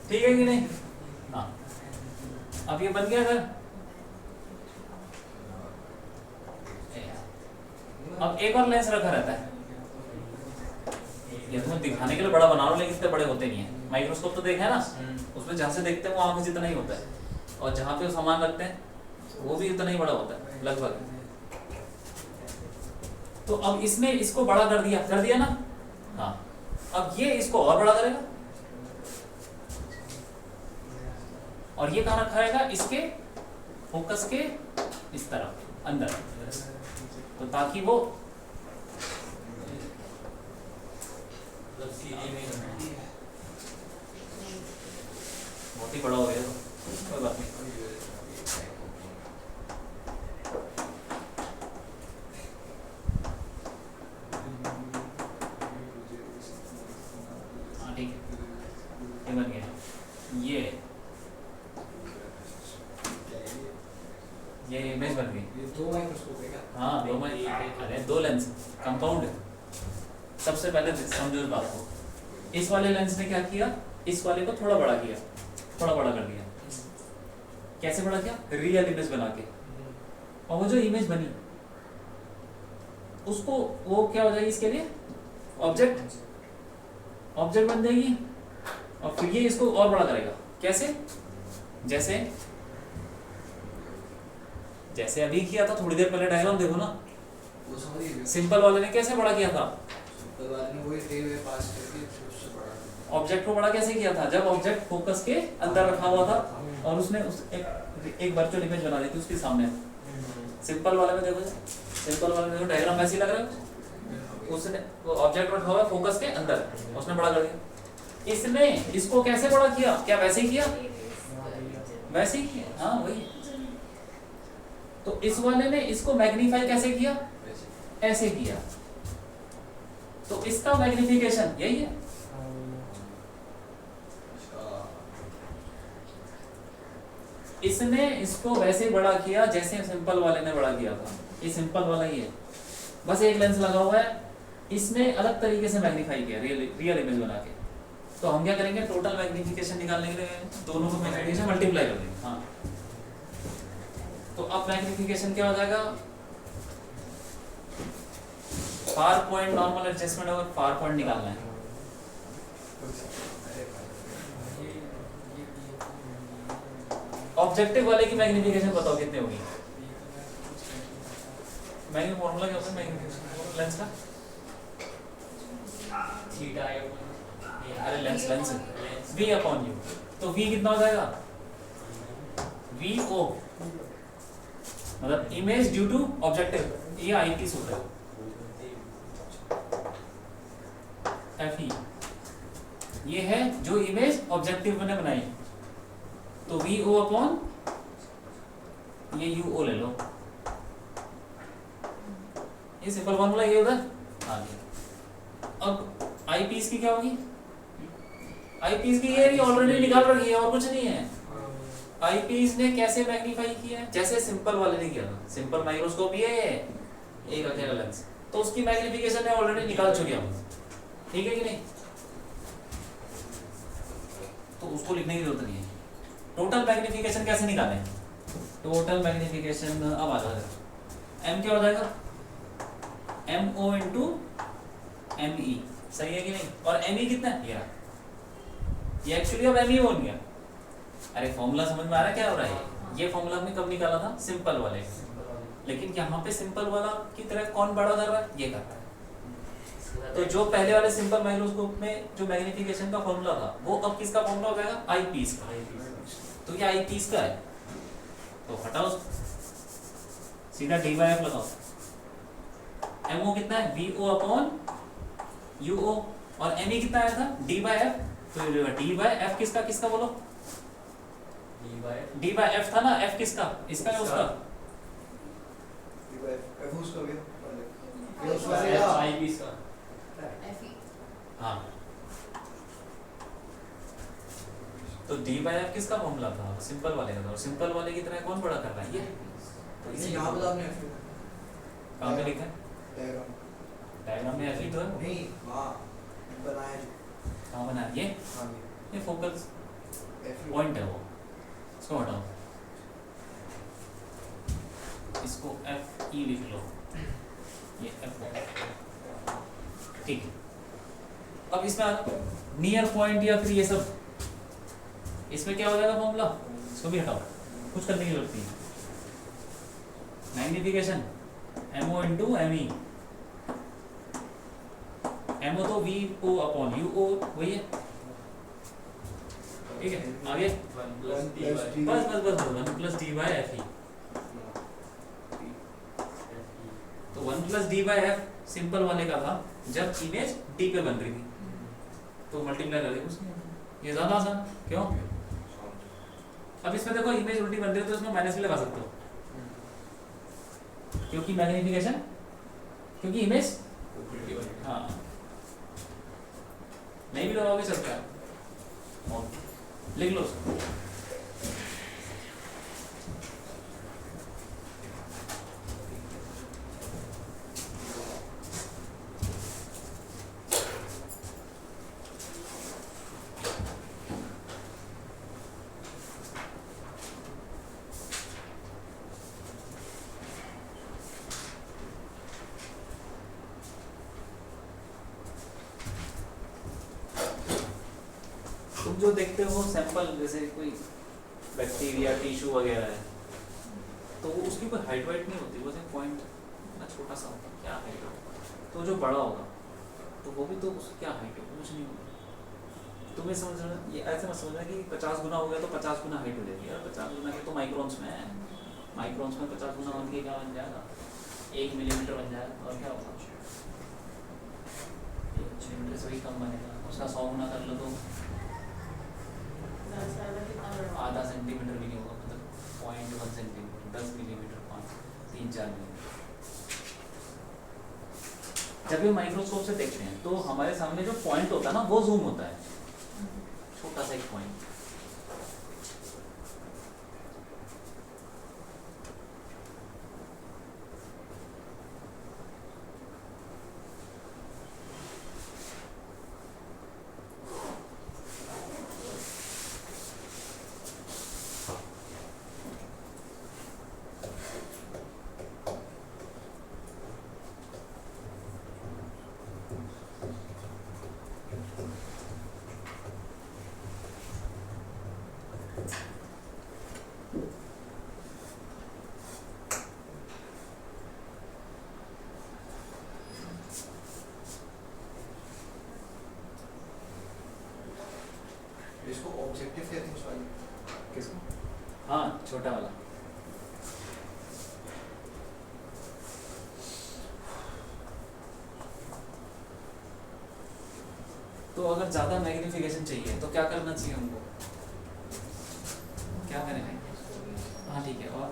ठीक है कि नहीं? हाँ, अब ये बन गया सर। अब एक और लेंस रखा रहता है, ये तुम्हें दिखाने के लिए बड़ा बना लो, लेकिन इतने बड़े होते नहीं है। माइक्रोस्कोप तो देखा है ना, उसमें जहाँ से देखते हैं वो आंख जितना ही होता है, और जहाँ पे वो सामान रखते हैं वो भी उतना ही बड़ा होता है लगभग। तो अब इसने इसको बड़ा कर दिया ना, हाँ, अब ये इसको और बड़ा करेगा, और ये कहाँ रखा रहेगा? इसके फोकस के इस तरफ अंदर, तो ताकि वो बहुत ही बड़ा हो गया, तो कोई बात नहीं। हाँ ठीक है, ये बन गया। ये इमेज बन गई। ये 2 माइक्रोस्कोप है क्या? हाँ, 2 अरे 2 लेंस कंपाउंड है। सबसे पहले समझो इस बात को, इस वाले लेंस ने क्या किया? इस वाले को थोड़ा बड़ा किया, थोड़ा बड़ा कर दिया। कैसे बड़ा किया? रियल इमेज बना के। और वो जो इमेज बनी उसको वो क्या हो जाएगी इसके लिए? ऑब्जेक्ट बन जाएगी, और फिर ये इसको और बड़ा करेगा। कैसे? जैसे अभी किया था थोड़ी देर पहले, डायग्राम देखो ना, वो समझ गए। सिंपल वाले ने कैसे बड़ा किया था? सिंपल वाले ने वही रे वे पास करके उससे बड़ा ऑब्जेक्ट को बड़ा कैसे किया था? जब ऑब्जेक्ट फोकस के अंदर रखा हुआ था और उसने एक वर्चुअल इमेज बना दी थी उसके सामने। सिंपल वाले में देखो, सिंपल वाले में देखो डायग्राम वैसे ही लग रहा है। उसने वो ऑब्जेक्ट रखा हुआ है फोकस के अंदर, उसने बड़ा कर दिया। इसने इसको कैसे बड़ा किया? क्या वैसे ही किया? वैसे ही किया, हाँ वही। तो इस वाले ने इसको मैग्नीफाई कैसे किया? ऐसे किया। तो इसका मैग्निफिकेशन यही है। इसने इसको वैसे बड़ा किया जैसे सिंपल वाले ने बड़ा किया था। ये सिंपल वाला ही है, बस एक लेंस लगा हुआ है, इसने अलग तरीके से मैग्नीफाई किया रियल इमेज बना के। तो हम क्या करेंगे? टोटल मैग्निफिकेशन निकालने के लिए दोनों को मैग्निफिकेशन मल्टीप्लाई कर देंगे। हाँ, तो अब मैग्निफिकेशन क्या हो जाएगा? फार पॉइंट नॉर्मल एडजस्टमेंट और फार पॉइंट निकालना है। ऑब्जेक्टिव वाले की मैग्निफिकेशन बताओ कितनी होगी? मैग्नी फॉर्मूला क्या होता है मैग्निफिकेशन लेंस का? थीटा अरे लेंस v अपॉन u, तो v कितना हो जाएगा? VO मतलब इमेज ड्यू टू ऑब्जेक्टिव, ये आईपीस होता है। FE ये है जो इमेज ऑब्जेक्टिव ने बनाई, तो VO अपॉन ये UO ले लो। ये सिंपल फॉर्मूला ये उधर आ गया। अब आईपीस की क्या होगी? आईपीस की ये ऑलरेडी निकाल रखी है और कुछ नहीं है। आईपीस ने कैसे मैग्नीफाई किया है? जैसे सिंपल वाले ने किया था। सिंपल माइक्रोस्कोप ये एक अकेला लेंस, तो उसकी मैग्नीफिकेशन ने ऑलरेडी निकाल चुके हम, ठीक है कि नहीं? तो उसको लिखने की जरूरत नहीं है। टोटल मैग्नीफिकेशन कैसे निकालें? टोटल मैग्नीफिकेशन अब आ जाएगा, M क्या हो जाएगा? MO इंटू ME, सही है कि नहीं? और ME कितना है? ये एक्चुअली अब ME बन गया। अरे फॉर्मूला समझ में आ रहा है क्या हो रहा है? ये फॉर्मूला हमने कब निकाला था? सिंपल वाले। लेकिन यहाँ पे सिंपल वाला की तरह कौन बड़ा कर रहा है? ये कर रहा है। तो जो पहले वाले सिंपल माइक्रोस्कोप में जो मैग्निफिकेशन का फॉर्मूला था वो अब किसका फॉर्मूला हो जाएगा? आई पीस का। तो ये आई पीस का है, तो हटाओ सीधा dy/f लगाओ। MO कितना है? VO अपॉन UO, और ME कितना आया था? D/f। तो ये D/f किसका किसका बोलो? D/f था ना, F किसका? इसका है उसका? F उसका भी हाँ, तो D/f किसका फॉर्मूला था? सिंपल वाले का था, और सिंपल वाले की तरह कौन बड़ा कर रहा है? ये। तो इसी यहाँ बता आपने F कहाँ पे लिखा है? डायग्राम डायग्राम में ऐसे ही तो है। नहीं, वहाँ बनाया जो कहाँ बनाया? ये हाँ ये फोकल F पॉइंट है वो, इसको हटाओ, इसको FE लिख लो, ये F हो, ठीक है। अब इसमें नियर पॉइंट या फिर ये सब, इसमें क्या हो जाएगा फॉर्मूला? इसको भी हटाओ, कुछ करने की जरूरत नहीं है। Magnification MO into ME, MO तो VO अपॉन UO वही है, ठीक है। आगे बस बस बस 1 + D/FE, तो 1 + D/F सिंपल वाले का था जब इमेज D पे बन रही थी, तो मल्टीप्लाई कर देंगे उसमें, ये ज्यादा आसान। क्यों? अब इसमें देखो इमेज उल्टी बन रही है तो इसमें माइनस भी लगा सकते हो, क्योंकि मैग्निफिकेशन, क्योंकि इमेज हाँ नहीं भी लगाओगे चलता है, लिख लो उसको। तुम जो देखते हो सैंपल, जैसे कोई बैक्टीरिया टिश्यू वगैरह है, तो उसकी कोई हाइट वाइट नहीं होती, बस एक पॉइंट इतना छोटा सा होता है, क्या हाइट होगा? तो जो बड़ा होगा तो वो भी तो उसकी क्या हाइट होगी? कुछ नहीं होगा। तुम्हें समझना, ये ऐसे मत समझना कि 50 गुना हो गया तो 50 गुना हाइट हो जाएगी, यार 50 गुना के तो माइक्रोन्स में है, माइक्रोन्स में 50 गुना होने के क्या बन जाएगा? 1 मिलीमीटर बन जाएगा, और क्या होगा? 1 मिलीमीटर से भी कम बनेगा, उसका 100 गुना कर लो तो आधा सेंटीमीटर भी नहीं होगा, मतलब 0.1 सेंटीमीटर, 10 मिलीमीटर, 3-4 मिलीमीटर। जब भी माइक्रोस्कोप से देखते हैं तो हमारे सामने जो पॉइंट होता है ना वो जूम होता है, छोटा सा एक पॉइंट। इसको ऑब्जेक्टिव कहते हैं सॉरी। किसको? हाँ, छोटा वाला। तो अगर ज़्यादा मैग्निफिकेशन चाहिए तो क्या करना चाहिए हमको? क्या करें? हाँ ठीक है, और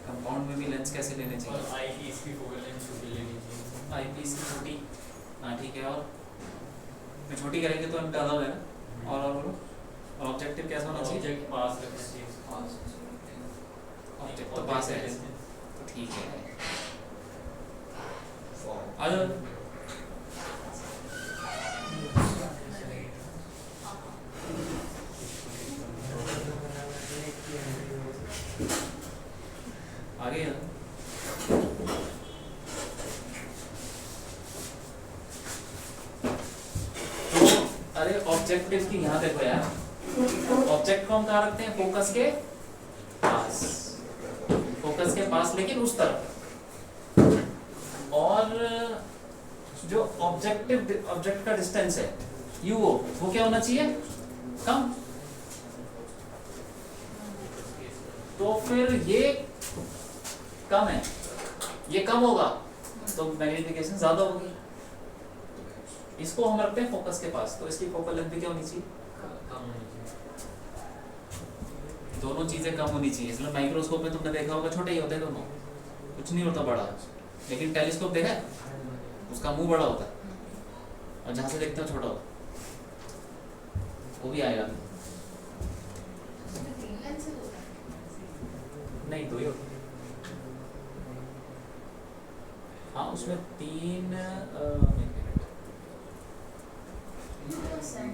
कंपाउंड में भी लेंस कैसे लेने चाहिए? और आई पीस की फोकल लेंथ छोटी लेनी चाहिए। आई पीस की छोटी, हाँ ठीक है, और मैं छोटी करेंगे तो ज़्यादा हो जाएगा। और बोलो, और ऑब्जेक्टिव कैसा होना चाहिए? ऑब्जेक्ट पास रखना चाहिए। ऑब्जेक्ट तो पास है, तो ठीक है। आ जाओ। आगे ऑब्जेक्टिव की यहाँ देखो यार, ऑब्जेक्ट को हम कहाँ रखते हैं? फोकस के पास, फोकस के पास लेकिन उस तरफ। और जो ऑब्जेक्ट का डिस्टेंस है यू वो क्या होना चाहिए? कम। तो फिर ये कम है, ये कम होगा तो मैग्नीफिकेशन ज्यादा होगी। इसको हम रखते हैं फोकस के पास, तो इसकी फोकल लेंथ भी क्या होनी चाहिए? कम होनी चाहिए। दोनों चीजें कम होनी चाहिए। इसलिए माइक्रोस्कोप में तुमने देखा होगा छोटे ही होते हैं दोनों, कुछ नहीं होता बड़ा। लेकिन टेलीस्कोप देखा है, उसका मुंह बड़ा होता है और जहां से देखते हो छोटा होता है। वो भी आएगा नहीं, दो ही होते हैं। हाँ उसमें तीन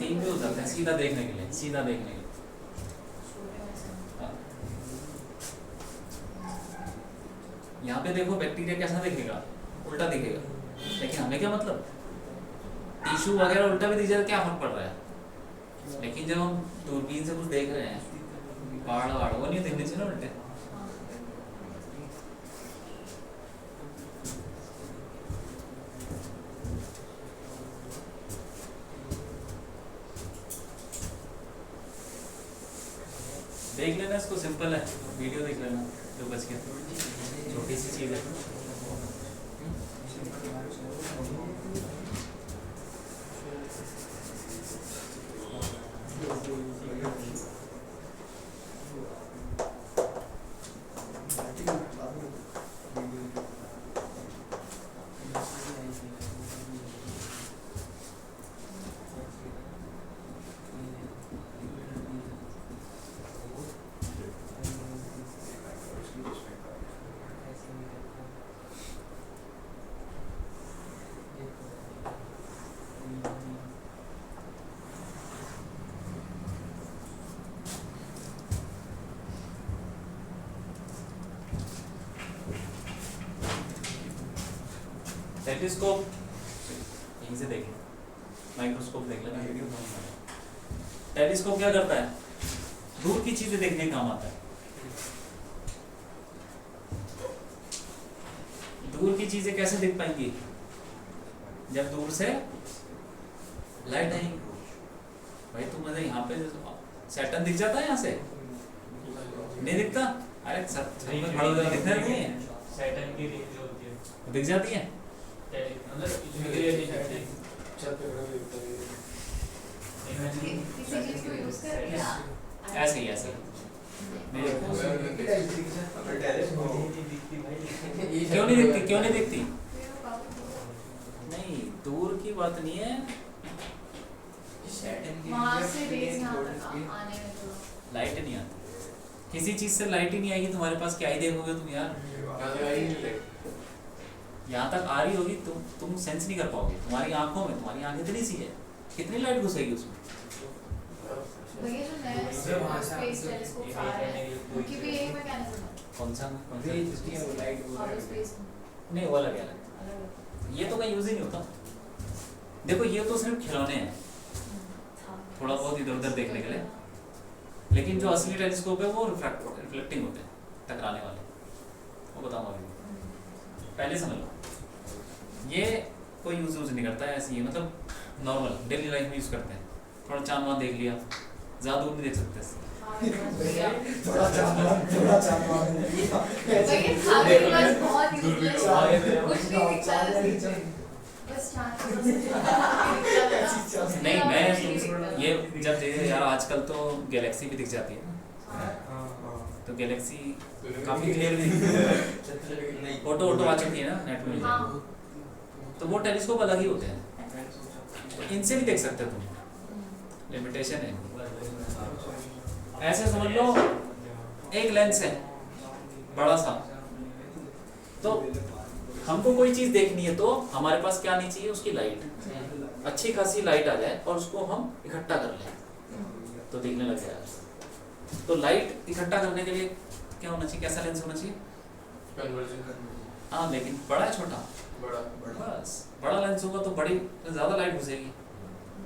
भी हो जाते हैं सीधा देखने के लिए, सीधा देखने के लिए। हाँ। यहाँ पे देखो बैक्टीरिया कैसा दिखेगा? उल्टा दिखेगा। लेकिन हमें क्या मतलब, टिश्यू वगैरह उल्टा भी दिख जाए क्या फर्क पड़ रहा है? लेकिन जब हम दूरबीन से कुछ देख रहे हैं, पहाड़ वहाड़ वो नहीं देखने चाहिए ना उल्टे। देख लेना इसको, सिंपल है, वीडियो देख लेना जो बच गया, छोटी सी चीज़ है। टेलीस्कोप यहीं से देखें, माइक्रोस्कोप देख लेना वीडियो। टेलीस्कोप क्या करता है? दूर की चीजें देखने का काम आता है। दूर की चीजें कैसे दिख पाएंगी? जब दूर से लाइट आएगी। भाई तुम मुझे यहाँ पे सैटर्न दिख जाता है यहाँ से? नहीं दिखता? अरे दिखता नहीं है, सैटर्न की रेंज जो होती है दिख जाती है। ऐसे ही ऐसे क्यों नहीं दिखती? क्यों नहीं दिखती? नहीं, दूर की बात नहीं है, लाइट नहीं आती। किसी चीज से लाइट ही नहीं आएगी तुम्हारे पास, क्या ही देखोगे तुम यार? यहाँ तक आ रही होगी, तुम सेंस नहीं कर पाओगे। तुम्हारी आंखों में, तुम्हारी आंख इतनी सी है, कितनी लाइट घुसेगी उसमें? कौन सा नहीं, वो अलग है। ये तो कहीं यूज ही नहीं होता। देखो ये तो सिर्फ खिलौने हैं, थोड़ा बहुत इधर उधर देखने के लिए। लेकिन जो असली टेलीस्कोप है वो रिफ्लेक्टिंग होते हैं, टकराने वाले। वो बताऊंगा अभी, पहले समझ लो। ये कोई यूज नहीं करता है, ऐसे ही मतलब नॉर्मल डेली लाइफ में यूज करते हैं। थोड़ा चांद वांद देख लिया, ज्यादा दूर नहीं देख सकते। नहीं मैं ये जब यार आजकल तो गैलेक्सी भी दिख जाती है ना, तो गैलेक्सी काफी क्लियर भी फोटो आ चुकी है ना नेट में। तो वो टेलीस्कोप अलग ही होते हैं, तो इनसे नहीं देख सकते तुम, लिमिटेशन है। ऐसे समझ लो एक लेंस है बड़ा सा, तो हमको कोई चीज देखनी है तो हमारे पास क्या नहीं चाहिए? उसकी लाइट, अच्छी खासी लाइट आ जाए और उसको हम इकट्ठा कर लें तो दिखने लग जाएगा। तो लाइट इकट्ठा करने के लिए क्या होना चाहिए? कैसा लेंस होना चाहिए? हाँ, लेकिन बड़ा है छोटा? बड़ा। बस बड़ा लेंस होगा तो बड़ी ज्यादा लाइट घुसेगी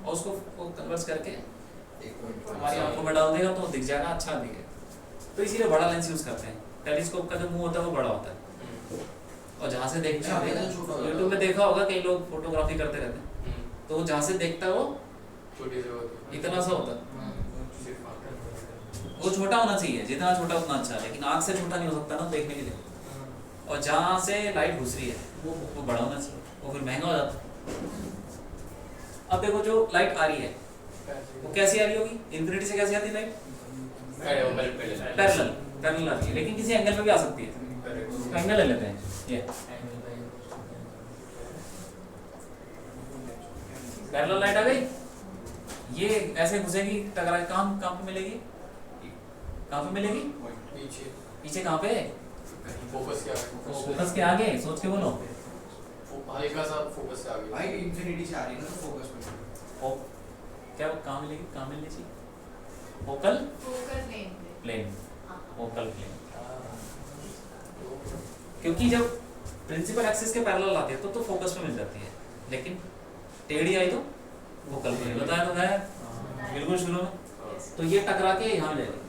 और उसको कन्वर्स करके एक पॉइंट हमारी आंखों में डाल देगा तो दिख जाएगा, अच्छा दिखेगा। तो इसीलिए बड़ा लेंस यूज करते हैं। टेलीस्कोप का जो मुंह होता है वो बड़ा होता है, और जहाँ से देखते अच्छा, हैं लेंस छोटा होता है। यूट्यूब में देखा होगा कई लोग फोटोग्राफी करते रहते हैं, तो जहाँ से देखता है वो छोटी सी होती है। इतना सा होता है। सिर्फ आंखें। वो छोटा होना चाहिए, जितना छोटा उतना अच्छा है, लेकिन आँख से छोटा नहीं हो सकता ना देखने के लिए। और जहाँ से लाइट घुस रही है वो बड़ा होना चाहिए, वो फिर महंगा हो जाता है। अब देखो जो लाइट आ रही है वो कैसी आ रही होगी, इन्फिनिटी से कैसी आती है लाइट? पैरेलल पैरेलल आ रही है, लेकिन किसी एंगल पे भी आ सकती है। तो एंगल ले लेते हैं, ये पैरेलल लाइट आ गई, ये ऐसे घुसेगी, टकरा के कहाँ पे मिलेगी, कहाँ पे मिलेगी? पीछे पीछे कहाँ पे? फोकस क्या फोकस के आगे, सोच के बोलो। हल्का सा फोकस से आगे। भाई इंफिनिटी से आ रही है ना तो फोकस पे। ओ क्या कहाँ मिलेगी, कहाँ मिलनी चाहिए? Focal plane, focal plane. क्योंकि जब प्रिंसिपल एक्सिस के पैरेलल आती है तो फोकस पे मिल जाती है, लेकिन टेढ़ी आई तो फोकल प्लेन। बताया तो है बिल्कुल शुरू में। तो ये टकरा के यहाँ ले गई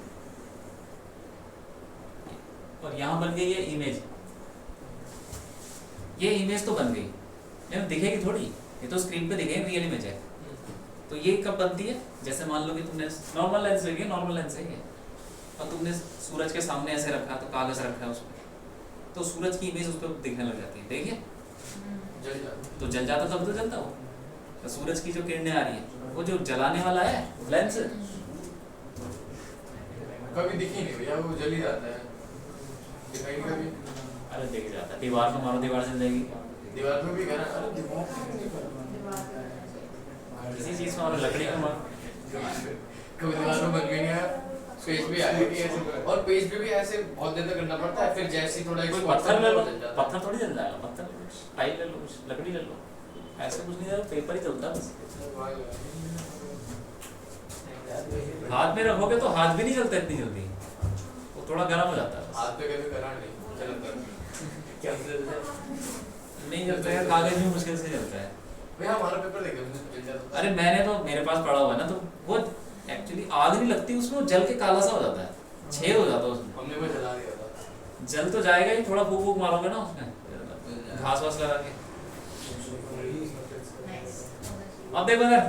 और यहाँ बन गई ये इमेज। ये इमेज तो बन गई, लेकिन दिखेगी थोड़ी, ये तो स्क्रीन पे दिखेगी, रियल इमेज है। तो ये कब बनती है? जैसे मान लो कि तुमने नॉर्मल लेंस लेगी, नॉर्मल लेंस है ये, और तुमने सूरज के सामने ऐसे रखा, तो कागज रखा है उसमें, तो सूरज की इमेज उस पर दिखने लग जाती है। देखिए जल जाता तो जल जाता, तब तो जलता वो। तो सूरज की जो किरणें आ रही है वो जो जलाने वाला है लेंस, कभी दिखी नहीं भैया, वो जल ही जाता है, दिखाई नहीं कभी। अरे देख जाता है। दीवार को मारो, दीवार जल जाएगी। दीवार पे भी कह रहा, अरे दीवार पे नहीं कर किसी चीज को मारो, लकड़ी को मारो, कभी दीवार पे बन गई है, पेज पे आया कि ऐसे, और पेज पे भी ऐसे बहुत देर तक करना पड़ता है, फिर जैसे ही थोड़ा कोई एक पत्थर ले लो, पत्थर थोड़ी जल जाएगा, पत्थर टाइल ले लो, लकड़ी ले लो, ऐसे कुछ नहीं, पेपर ही चलता है बस। हाथ में रखोगे तो हाथ भी नहीं जलता इतनी जल्दी, वो थोड़ा गर्म हो जाता है। हाथ पे कभी करा नहीं चलता क्या नहीं जलता है, कागज भी मुश्किल से जलता है। भैया हमारा पेपर देखो जल जाता है। अरे मैंने तो, मेरे पास पड़ा हुआ है ना, तो वो एक्चुअली आग नहीं लगती उसमें, जल के काला सा हो जाता है, छेद हो जाता है उसमें। हमने वो जला दिया था। जल तो जाएगा ही, थोड़ा फूक फूक मारोगे ना उसमें, घास वास लगा के। अब देखो इधर,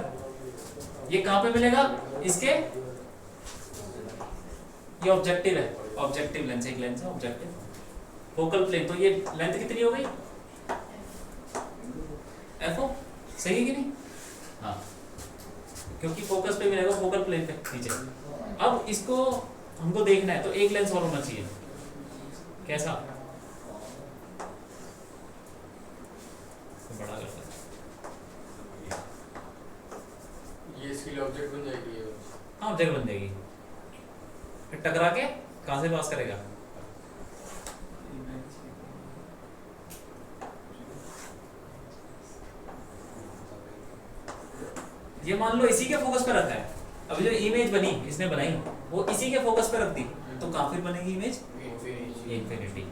ये कहाँ पे मिलेगा इसके? ये ऑब्जेक्टिव है, ऑब्जेक्टिव लेंस, एक लेंस है ऑब्जेक्टिव, फोकल प्लेन। तो ये लेंथ कितनी हो गई? एफ ओ, सही है कि नहीं? हाँ, क्योंकि फोकस पे मिलेगा, फोकल प्लेन पे नीचे। अब इसको हमको देखना है तो एक लेंस और होना चाहिए। कैसा? बड़ा करता है, ये इसके लिए ऑब्जेक्ट बन जाएगी ये। हाँ ऑब्जेक्ट बन जाएगी। फिर टकरा के कहाँ से पास करेगा? ये मान लो इसी के फोकस पे रखा है, अभी जो इमेज बनी इसने बनाई वो इसी के फोकस पे रख दी, तो कहाँ फिर बनेगी इमेज? इंफिनिटी।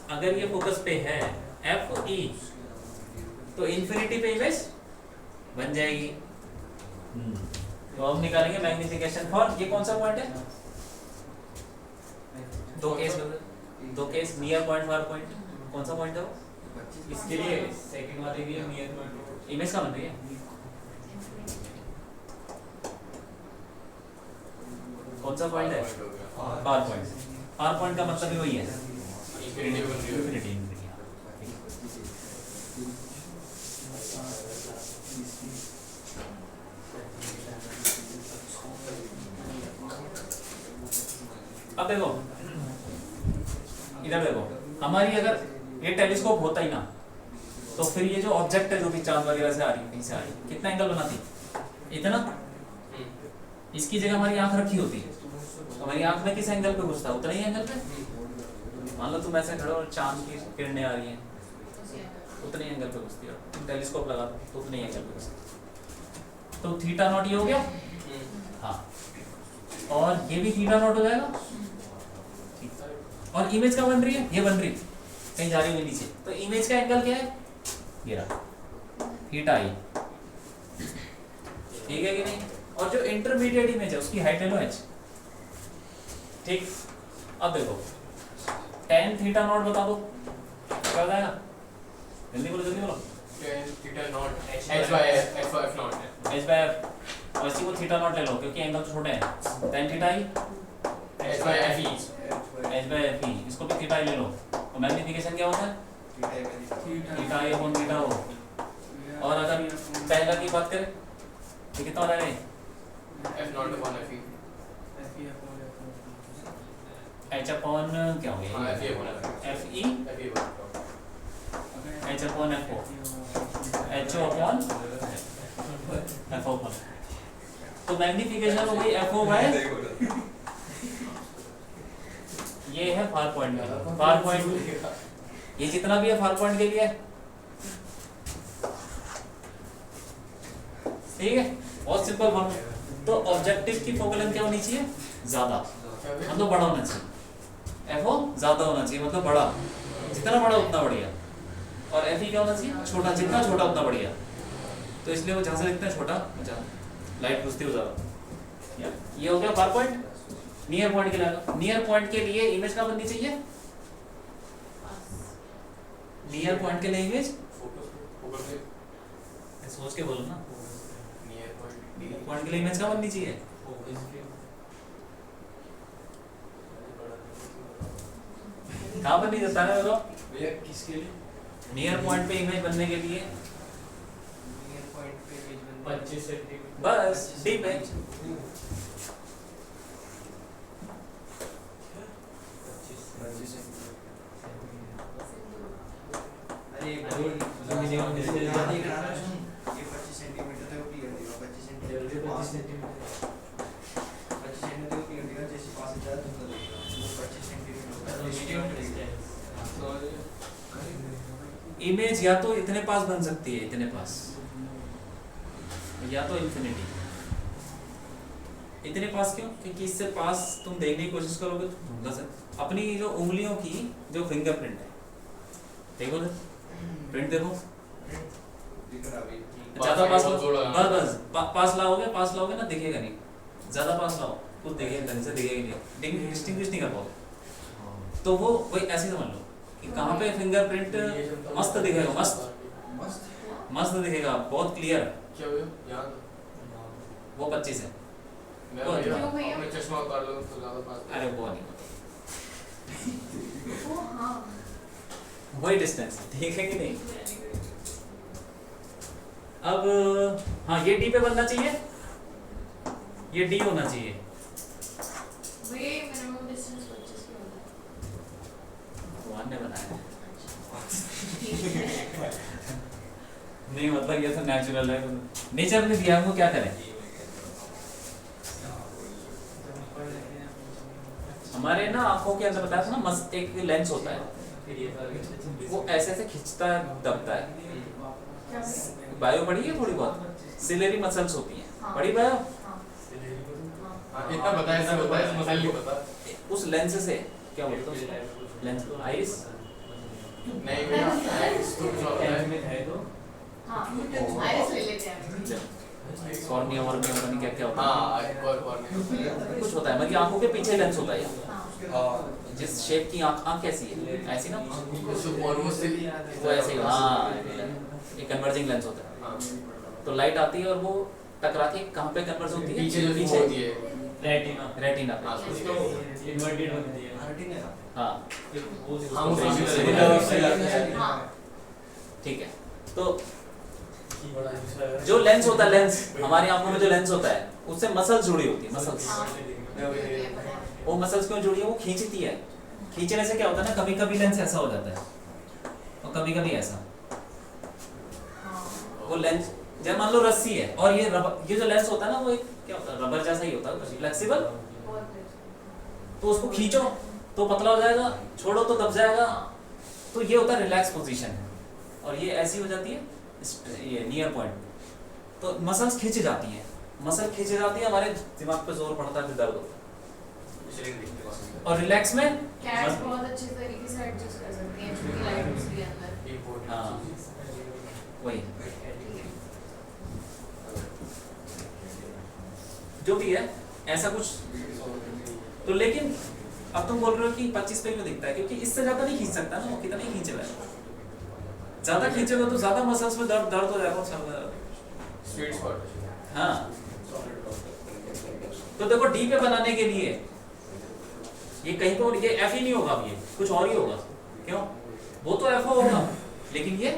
अगर ये फोकस पे है एफ ई, तो इंफिनिटी पे इमेज बन जाएगी। तो अब निकालेंगे मैग्निफिकेशन फॉर, ये कौन सा पॉइंट है? दो case near point, far point, कौन सा पॉइंट है वो? इसके लिए सेकंड वाले भी नियर पॉइंट, इमेज का बन रही है। कौन सा पॉइंट है? Far point. फार पॉइंट का मतलब ही वही है, इंफिनिटी बन रही है। इंफिनिटी। अब देखो इधर देखो, हमारी अगर ये टेलीस्कोप होता ही ना, तो फिर ये जो ऑब्जेक्ट है जो भी चांद वगैरह से आ रही है, कहीं से आ रही है, कितना एंगल बनाती? इतना। इसकी जगह हमारी आंख रखी होती है, हमारी आंख में किस एंगल पे घुसता है? उतना ही एंगल पे। मान लो तुम ऐसे खड़े हो और चांद की किरणें आ रही हैं, उतने एंगल पे घुसती है। तुम टेलीस्कोप लगा दो तो उतने एंगल पे घुसती। तो थीटा नॉट ये हो गया। हाँ, और ये भी थीटा नॉट हो जाएगा। और इमेज क्या बन रही है? ये बन रही कहीं जा रही हुई नीचे, तो इमेज का एंगल क्या है? ये रहा थीटा आई। ठीक है कि नहीं? और जो इंटरमीडिएट इमेज है उसकी हाइट ले लो h, ठीक। अब देखो tan थीटा नॉट बता दो क्या हो जाएगा, जल्दी बोलो जल्दी बोलो। tan theta naught h by f naught h by f, और इसी को थीटा नॉट ले लो क्योंकि एंगल तो छोटे हैं। tan थीटा ही h by f e h by f, इसको भी थीटा ही ले लो। और मैग्नीफिकेशन क्या होता है, थीटा i अपॉन थीटा हो। और अगर पहला की बात करें तो कितना हो जाएगा, f naught upon f e h upon क्या हो हाँ गया, f e upon f e f e upon h upon f o, h o upon f o। तो मैग्नीफिकेशन हो गई f o बाय, ये है फार पॉइंट में, फार पॉइंट ये जितना भी है फार पॉइंट के लिए, ठीक है, बहुत सिंपल फॉर्मूला। तो ऑब्जेक्टिव की फोकल लेंथ क्या होनी चाहिए, ज्यादा, मतलब बड़ा होना चाहिए। एफ ओ ज्यादा होना चाहिए मतलब बड़ा, जितना बड़ा उतना बढ़िया। और एफ ई क्या होना चाहिए, छोटा, जितना छोटा उतना बढ़िया। तो इसलिए वो जहां से दिखता है छोटा, लाइट घुसती हो ज्यादा। ये हो गया फार पॉइंट। नियर पॉइंट के लिए, नियर पॉइंट के लिए इमेज क्या बननी चाहिए, नियर पॉइंट के लिए इमेज सोच के बोलो ना, पॉइंट के लिए इमेज क्या बननी चाहिए, कहाँ बननी चाहिए बताना मेरे को भैया किसके लिए? नियर पॉइंट पे इमेज बनने के लिए, नियर पॉइंट पे इमेज बनने 25 सेंटीमीटर बस डीप है। अरे मिनिमम ये डिस्टेंस देख रहा है, सुन, ये 25 सेंटीमीटर तक क्लियर देगा, 25 सेंटीमीटर 25 सेंटीमीटर 25 सेंटीमीटर तक क्लियर देगा, जैसे पास जाए तो उतना देगा, वो 25 सेंटीमीटर इमेज या तो इतने पास बन सकती है, इतने पास, या तो इन्फिनिटी। इतने पास क्यों, क्योंकि इससे पास तुम देखने की कोशिश करोगे तो ढूंढना सकते। अपनी जो उंगलियों की जो फिंगरप्रिंट है, देखो ना प्रिंट देखो, दिख रहा है ज्यादा पास लाओ, बस पास लाओगे ना दिखेगा नहीं, ज्यादा पास लाओ कुछ दिखेगा, ढंग से दिखेगा नहीं, डिस्टिंग्विश नहीं कर पाओगे। तो वो वही ऐसे समझ लो कि कहाँ पे फिंगरप्रिंट मस्त दिखेगा, मस्त दिखेगा, बहुत क्लियर, क्या हुआ यहाँ वो 25 है। मैं कौन? भैया क्यों भैया? अपने चश्मा उतार लो तो ज़्यादा पास अरे वो नहीं, वो हाँ वही डिस्टेंस, ठीक है कि नहीं। अब हाँ ये डी पे बनना चाहिए, ये डी होना चाहिए। वे मिनिमम डिस्टेंस 25 की होता है। भगवान ने बनाया है। ठीक है। नहीं मतलब ये तो नेचुरल है, नेचर ने दिया, हमको क्या करें। हमारे ना आंखों के अंदर बताया था ना, मस्त एक लेंस होता है, वो ऐसे ऐसे खिंचता है, दबता है। क्या है? बायो पढ़ी है थोड़ी बहुत, सिलेरी मसल्स होती हैं, हाँ। पढ़ी बायो। हाँ हाँ इतना बताया ऐसा बताया इस मसाले नहीं पता उस लेंस से क्या बोलते हैं उसको? लेंस, आइरिस, नहीं भैया इस तो जो होता है हाँ आइरिस ले लेते हैं। कॉर्निया और पता नहीं क्या क्या होता है, हाँ एक और नहीं कुछ होता है, मतलब आंखों के पीछे लेंस होता है। हाँ जिस शेप की आंख कैसी है, ऐसी ना, ऑलमोस्ट वो ऐसे ही, हाँ एक कन्वर्जिंग लेंस होता है। हाँ तो लाइट आती है और वो टकरा के कहाँ पे कन्वर्ज होती है, पीछे जो पीछे होती है रेटिना रेटिना हाँ पे। उसको इन्वर्टेड होती है। हाँ वो हाँ, वो हाँ ठीक है। तो जो लेंस होता है, लेंस हमारी आंखों में जो लेंस होता है उससे मसल्स जुड़ी होती है, मसल्स। वो मसल्स क्यों जुड़ी है, वो खींचती है। खींचने से क्या होता है ना, कभी कभी लेंस ऐसा हो जाता है और कभी कभी ऐसा। वो लेंस जब मान लो रस्सी है और ये रबर, ये जो लेंस होता है ना वो एक क्या होता है, रबर जैसा ही होता है, फ्लेक्सिबल। तो उसको खींचो तो पतला हो जाएगा, छोड़ो तो दब जाएगा। तो ये होता है रिलैक्स पोजीशन, और ये ऐसी हो जाती है ये नियर पॉइंट। तो मसल्स खींच जाती हैं, मसल खींच जाती है, हमारे दिमाग पे जोर पड़ता है, फिर दर्द होता है। और रिलैक्स में कैट्स बहुत अच्छे तरीके से एडजस्ट कर सकती हैं क्योंकि लाइट उसके अंदर। हाँ वही। जो भी है ऐसा कुछ। तो लेकिन अब तुम बोल रहे हो कि 25 पे क्यों दिखता है, क्योंकि इससे ज्यादा नहीं खींच सकता ना, वो कितना ही खींचेगा, ज्यादा खींचेगा तो ज्यादा मसल्स में दर्द हो जाएगा स्वीट स्पॉट। हाँ तो देखो डी पे बनाने के लिए ये कहीं पर ये एफ ही नहीं होगा, अब ये कुछ और ही होगा। क्यों? वो तो एफ होगा लेकिन ये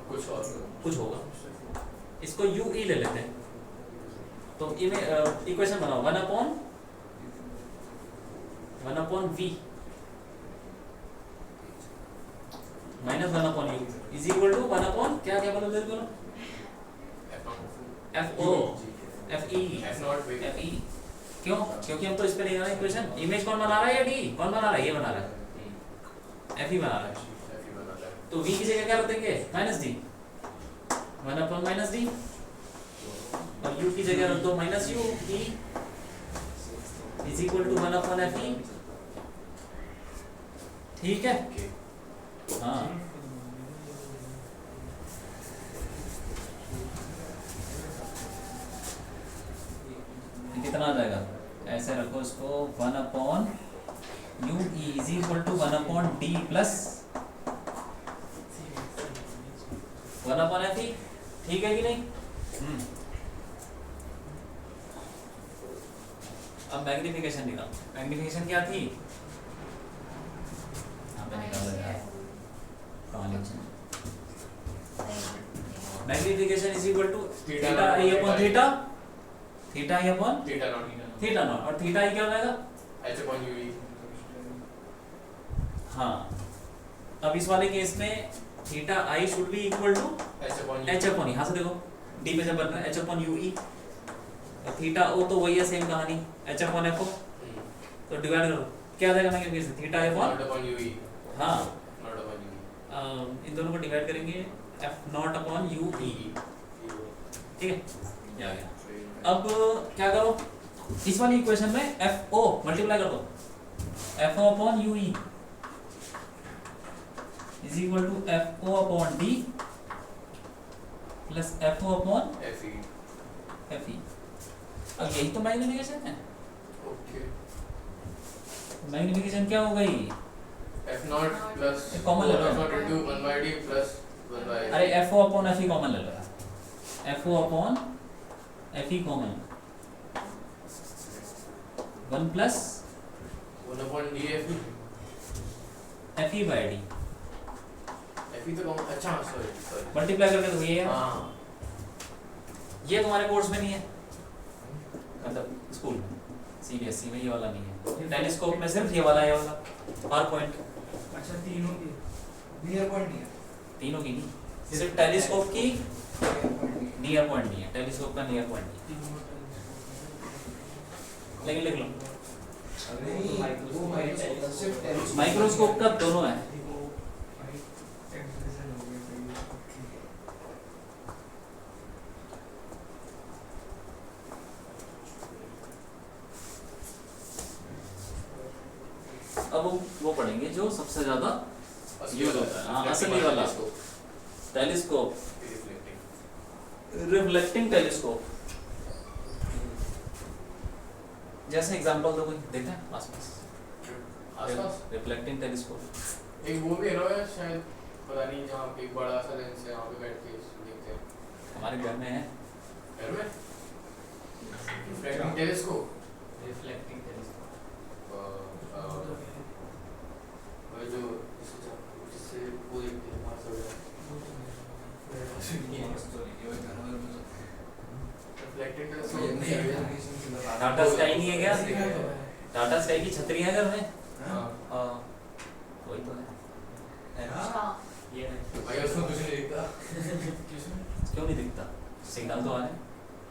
कुछ होगा। इसको यू ई ले लेते हैं। तो इक्वेशन बनाओ 1/1/v minus 1/u is equal to 1/, क्या क्या बोलो मेरे को, f o f e f e. क्यों? क्योंकि हम तो इस पे नहीं बना रहे इक्वेशन। इमेज कौन बना रहा है या डी कौन बना रहा है? ये बना रहा है, एफ ई बना रहा है। तो v की जगह क्या रख देंगे? माइनस डी, 1/- डी, और u की जगह रख दो minus u e is equal to 1/f e. ठीक है? हाँ कितना आ जाएगा? ऐसे रखो इसको 1/u e is equal to 1/d plus 1/f e. ठीक है कि नहीं? अब मैग्निफिकेशन निकाल। मैग्निफिकेशन क्या थी? यहाँ पे निकालो यार, कहाँ लिखा? Magnification is equal to theta I upon theta, theta I upon theta naught, और थीटा आई क्या हो जाएगा? h upon u e। हाँ अब इस वाले केस में theta i should be equal to h upon, यहाँ से देखो डी पे जब बन रहा है h अपॉन यू ई, और थीटा ओ तो वही है, सेम कहानी h अपॉन एफ ओ। तो डिवाइड करो क्या आ जाएगा मैग्निफिकेशन? थीटा आई अपॉन u e। हाँ नॉट अपॉन u e। इन दोनों को डिवाइड करेंगे एफ नॉट अपॉन यू ई। ठीक है, ये आ गया। अब क्या करो, इस वाली इक्वेशन में एफ ओ मल्टीप्लाई कर दो, f O upon u e is equal to f O upon d plus f O upon f e। F e. अब यही तो मैग्निफिकेशन है। ओके। मैग्निफिकेशन क्या हो गई? f नॉट प्लस कॉमन ले लो। f naught into 1/d plus 1/f। अरे एफ ओ अपॉन एफ ई कॉमन ले लो, F O upon F E common 1 plus 1/d f e। F E by D f e तो कम। अच्छा sorry multiply करके तो ये है। हाँ ये तुम्हारे कोर्स में नहीं है, मतलब स्कूल में सीबीएसई में ये वाला नहीं है। टेलीस्कोप में सिर्फ ये वाला है, ये वाला पावर पॉइंट। अच्छा तीनों की नियर पॉइंट नहीं है, तीनों की नहीं, सिर्फ टेलीस्कोप की नियर पॉइंट नहीं है, टेलीस्कोप का नियर पॉइंट नहीं है। लेकिन लिख लो नहीं वो माइक्रोस्कोप सिर्फ टेलीस्कोप माइक्रोस्कोप का दोनों है। अब वो पढ़ेंगे जो सबसे ज्यादा यूज होता है। हाँ असली वाला टेलीस्कोप, रिफ्लेक्टिंग टेलीस्कोप। जैसे एग्जांपल दो कोई, देखते हैं आसपास रिफ्लेक्टिंग टेलीस्कोप। एक वो भी है ना शायद, पता नहीं, जहाँ पे एक बड़ा सा लेंस है, यहाँ पे बैठ के देखते हैं। हमारे घर में है घर में रिफ्लेक्टिंग टेलीस्कोप। Reflecting telescope. वो जो जिससे वो देखते हैं मार्स वगैरह। रिफ्लेक्टिंग टेलीस्कोप टाटा स्काई नहीं है क्या? टाटा स्काई की छतरी है घर में। हाँ वही तो है। अच्छा ये है। भाई उसमें कुछ नहीं दिखता। क्यों नहीं दिखता? सिग्नल तो आ रहे हैं,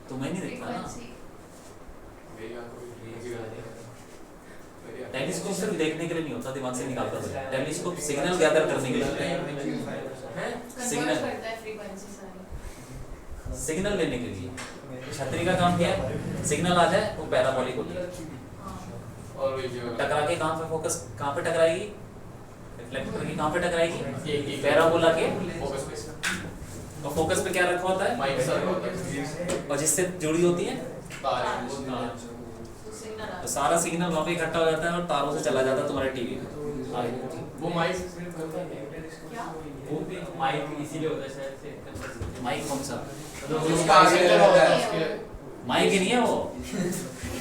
तुम्हें नहीं दिखता ना। फ्रीक्वेंसी मेरी आंखों में टेलीस्कोप सिर्फ देखने के लिए नहीं होता, दिमाग से निकालता है। टेलीस्कोप सिग्नल गैदर करने के लिए होता है। कन्वर्ट करता है फ्रीक्वेंसी सारी। सिग्नल लेने के लिए छतरी का काम क्या है? सिग्नल आ जाए वो पैराबोलिक होती है, और वही जो टकरा के कहाँ पे फोकस, कहाँ पे टकराएगी? रिफ्लेक्टर की कहाँ पे टकराएगी? एक पैराबोला के। फोकस पे और फोकस पे क्या रखा होता है? माइक सर होता है। और जिससे जुड़ी होती है तार तार। वो तार तो सिग्नल तो सारा सिग्नल वहाँ पे इकट्ठा हो जाता है और तारों से चला जाता है तुम्हारे टीवी में आगे। वो माइक क्या? वो भी माइक इसीलिए होता है शायद से माइक कौन सा? उसका आगे रहता है उसके माइक ही नहीं है वो,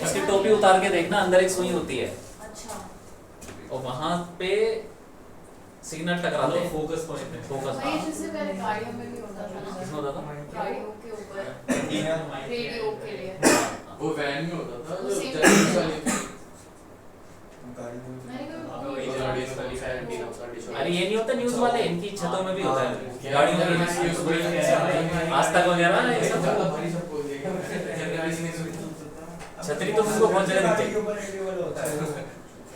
उसकी टोपी उतार के देखना, अंदर एक सुई होती है अच्छा और वहाँ पे सिग्नल टकराते हैं। फोकस पॉइंट है फोकस वही जिससे पहले गाड़ियों में भी होता था किसमें ना, होता था? गाड़ियों के ऊपर रेडियो के लिए। वो वैन में होता था जो Same जर्नी वाली थी। मैंने कभी अरे ये नहीं होता न्यूज वाले, इनकी छतों में भी होता है, गाड़ियों में भी, आज तक वगैरह ये सब। ज्यादा भारी सब बोल देगा छतरी तो तुमको बहुत जगह दिखती है।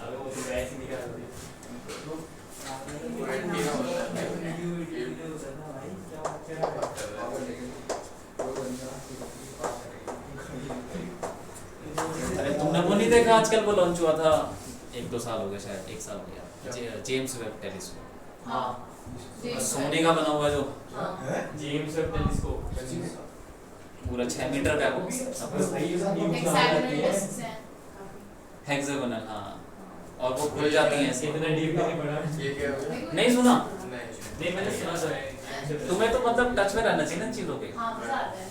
अबे वो तो वैसे निकाल दी अरे तुमने वो नहीं देखा आजकल वो लॉन्च हुआ था, 1-2 साल हो गए शायद, 1 साल हो गया, जेम्स वेब टेलीस्कोप, हाँ सोने का बना हुआ जो जेम्स वेब टेलीस्कोप पूरा 6 मीटर का है वो, हेक्सागोनल डिस्क्स हैं हेक्सागोनल, हाँ, और वो खुल जाती हैं ऐसे। इतना डीप नहीं पढ़ा ये क्या है नहीं सुना? नहीं मैंने सुना तो है तुम्हें तो मतलब टच में रहना चाहिए ना चीजों के। हाँ मजा आता है।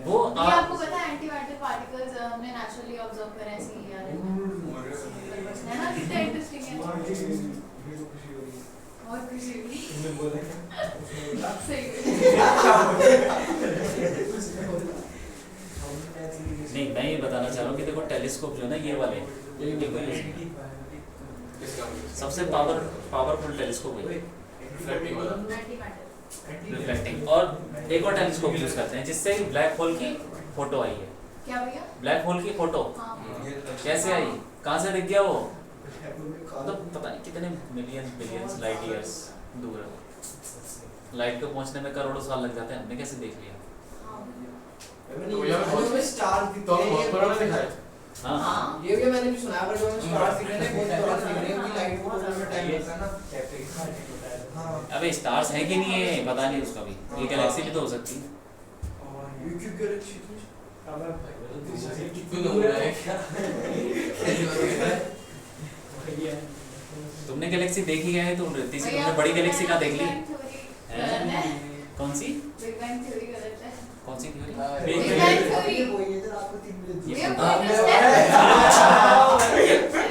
वो ये आपको पता है एंटीमैटर पार्टिकल्स हमने नेचुरली ऑब्जर्व करे ऐसे ही यार है ना, कितना इंटरेस्टिंग है। बहुत खुशी हुई तुमने बोला क्या? सही नहीं, मैं ये बताना चाह रहा हूँ कि देखो टेलीस्कोप जो है ना ये वाले, ये कोई सबसे पावरफुल टेलीस्कोप है फ्लैटिंग वाला एंटीमैटर। रिफ्लेक्टिंग। और एक और टेलीस्कोप यूज करते हैं जिससे ब्लैक होल की फोटो आई है। क्या भैया? ब्लैक होल की फोटो हाँ कैसे आई, कहाँ से दिख गया वो, मतलब पता नहीं कितने बिलियंस लाइट ईयर्स दूर है वो। लाइट को पहुंचने में करोड़ों साल लग जाते हैं, हमने कैसे देख लिया? तो यार में स्टार तो बहुत बड़ा दिखाया हाँ हाँ ये भी मैंने भी सुना है, पर जो हमें स्टार दिख रहे हैं बहुत बड़ा दिख रहे हैं, उनकी लाइट को पकड़ने में टाइम लगता है ना। हाँ अबे स्टार्स है कि नहीं है पता नहीं उसका भी, ये गैलेक्सी भी तो हो सकती है। यूट्यूब गैलेक्सी कितनी दूर है क्या तुमने गैलेक्सी देखी है तो तीसरी तुमने बड़ी गैलेक्सी कहाँ देख ली? कौन सी बिग बैंग थ्योरी गलत है। कौन सी थ्योरी? बिग बैंग थ्योरी वही है जो आपको 3 मिनट ये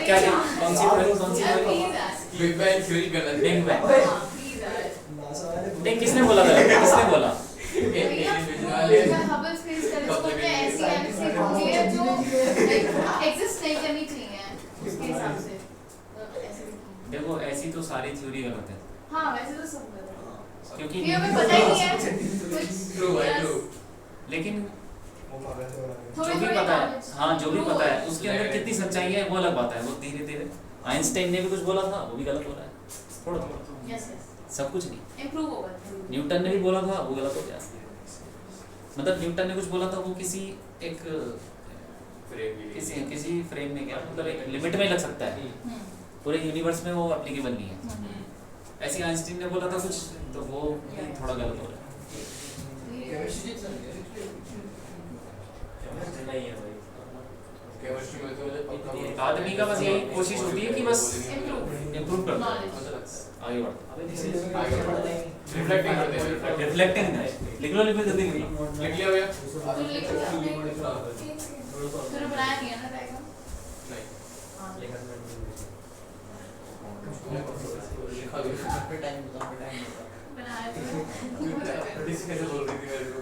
क्या क्या कौन सी थ्योरी, कौन सी थ्योरी? बिग बैंग थ्योरी गलत बिग बैंग। नासा वाले नहीं किसने बोला था, किसने बोला? हबल स्पेस टेलीस्कोप में ऐसी गैलेक्सी होती है जो एग्जिस्ट नहीं करनी चाहिए उसके हिसाब से, तो ऐसे दिखी। देखो ऐसी तो सारी थ्योरी गलत है, हाँ वैसे तो सब गलत है, क्योंकि ये हमें पता ही नहीं है कुछ ट्रू भाई ट्रू लेकिन वो पागल से हो रहा है। जो भी पता है, हाँ जो भी पता है उसके अंदर कितनी सच्चाई है वो अलग बात है, वो धीरे धीरे आइंस्टाइन ने भी कुछ बोला था वो भी गलत हो रहा है, थोड़ा थोड़ा यस यस सब कुछ नहीं। इंप्रूव होगा। न्यूटन ने भी बोला था वो गलत हो गया, मतलब न्यूटन ने कुछ बोला था वो किसी एक किसी फ्रेम में क्या मतलब एक लिमिट में लग सकता है, पूरे यूनिवर्स में वो एप्लीकेबल नहीं है। ऐसे आइंस्टीन ने बोला था कुछ तो वो भी थोड़ा गलत हो रहा है। केमिस्ट्री चल रही है नहीं है भाई केमिस्ट्री में तो मुझे पता एक आदमी का बस यही कोशिश होती है कि बस इम्प्रूव करना है, नॉलेज आगे बढ़ता अबे दिस इज रिफ्लेक्टिंग करते हैं है। रिफ्लेक्टिंग है, लिख लो जल्दी लिख लो। लिख लिया भैया तू लिख लिया तूने बनाया नहीं है ना डायग्राम? नहीं हाँ लिखा दिया पे टाइम बता बनाया तो कैसे बोल रही थी मेरे को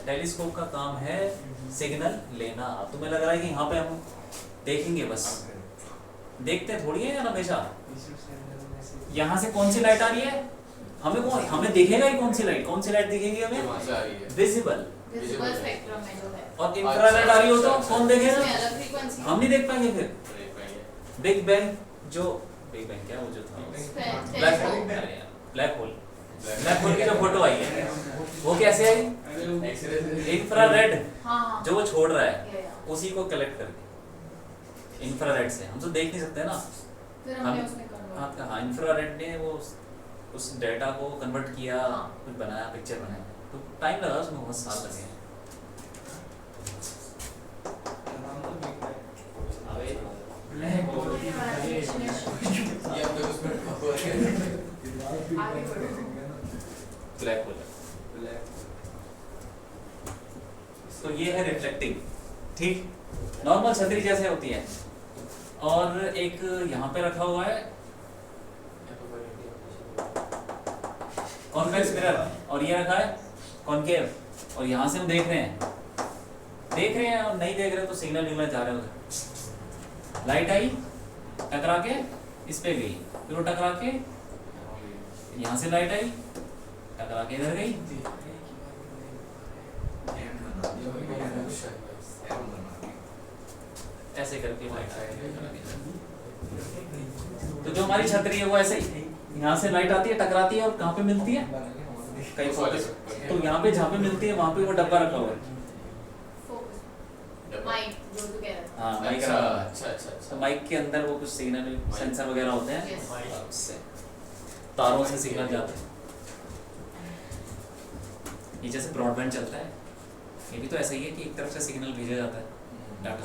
टेलीस्कोप का काम है सिग्नल लेना। अब तुम्हें लग रहा है कि यहाँ पे हम देखेंगे, बस देखते थोड़ी है यार हमेशा। यहाँ से कौन सी लाइट आ रही है हमें दिखेगा ही, कौन सी लाइट दिखेगी हमें? वहां से आ रही है विजिबल। विजिबल स्पेक्ट्रम में जो है और इंफ्रारेड आ रही हो तो कौन देखेगा? उसमें अलग फ्रीक्वेंसी हम नहीं देख पाएंगे फिर। देख पाएंगे बिग बैंग क्या वो जो था ब्लैक होल की जो फोटो आई है वो कैसे आई? इंफ्रारेड हाँ जो वो छोड़ रहा है या उसी को कलेक्ट करके इंफ्रारेड से हम तो देख नहीं सकते ना। फिर हमने हम- उसमें कन्वर्ट हाँ इंफ्रारेड ने वो उस डेटा को कन्वर्ट किया, हाँ। कुछ बनाया, पिक्चर बनाया, तो टाइम लगा उसमें, बहुत साल लगे। ये अब तक उसमें हुआ है। आगे बढ़ो। Black hole. तो ये है रिफ्लेक्टिंग, ठीक, नॉर्मल छतरी जैसे होती है। और एक यहाँ पे रखा हुआ है कॉन्वेक्स मिरर, और ये रखा है कॉनकेव, और यहाँ से हम देख रहे हैं और नहीं देख रहे तो सिग्नल विग्नल जा रहे होते। लाइट आई, टकरा के इस पे गई, फिर वो टकरा के यहाँ से लाइट आई, टकरा के इधर गई। ऐसे करके लाइट आई। तो जो हमारी छतरी है वो ऐसे ही यहाँ से लाइट आती है, टकराती है, और कहाँ पे मिलती है, कहीं फोकस, तो यहाँ पे जहाँ पे मिलती है वहाँ पे वो डब्बा रखा हुआ है। माइक जो तू कह रहा था। हाँ, माइक अच्छा रखा हुआ है। अच्छा तो माइक के अंदर वो कुछ सिग्नल सेंसर वगैरह होते हैं, Yes. उससे तारों से सिग्नल जाते हैं। ये जैसे ब्रॉडबैंड चलता है, ये भी तो ऐसा ही है कि एक तरफ से सिग्नल भेजा जाता है डाटा,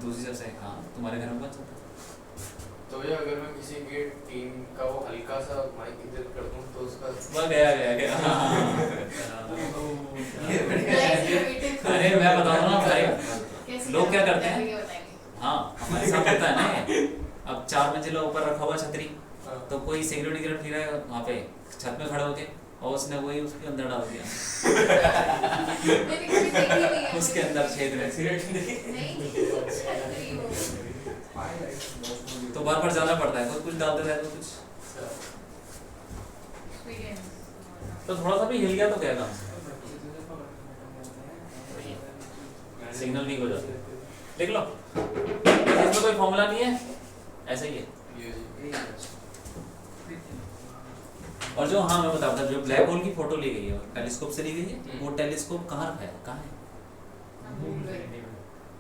दूसरी तरफ से। हाँ, तुम्हारे घर में कौन चलता है? तो ये अगर मैं किसी की टीम का वो हल्का सा माइक इधर कर दूं तो उसका वह गया। अरे मैं बता रहा हूँ भाई, लोग क्या करते हैं? हाँ, हमारे साथ होता है ना ये। अब 4 मंजिला ऊपर रखा हुआ छतरी, तो कोई सिगरेट विगरेट पी रहा है वहाँ पे छत में खड़े होके, और उसने वही उसके अंदर डाल दिया। उसके अंदर छेद में तो बार जाना पड़ता है, कुछ डालते रहे तो कुछ, तो थोड़ा सा भी हिल गया तो क्या काम, सिग्नल वीक हो जाता है। देख लो, इसमें कोई फॉर्मूला नहीं है, ऐसे ही है। और जो, हाँ मैं बता रहा था, जो ब्लैक होल की फोटो ली गई है टेलीस्कोप से ली गई है, वो टेलीस्कोप कहाँ रखा है, कहाँ है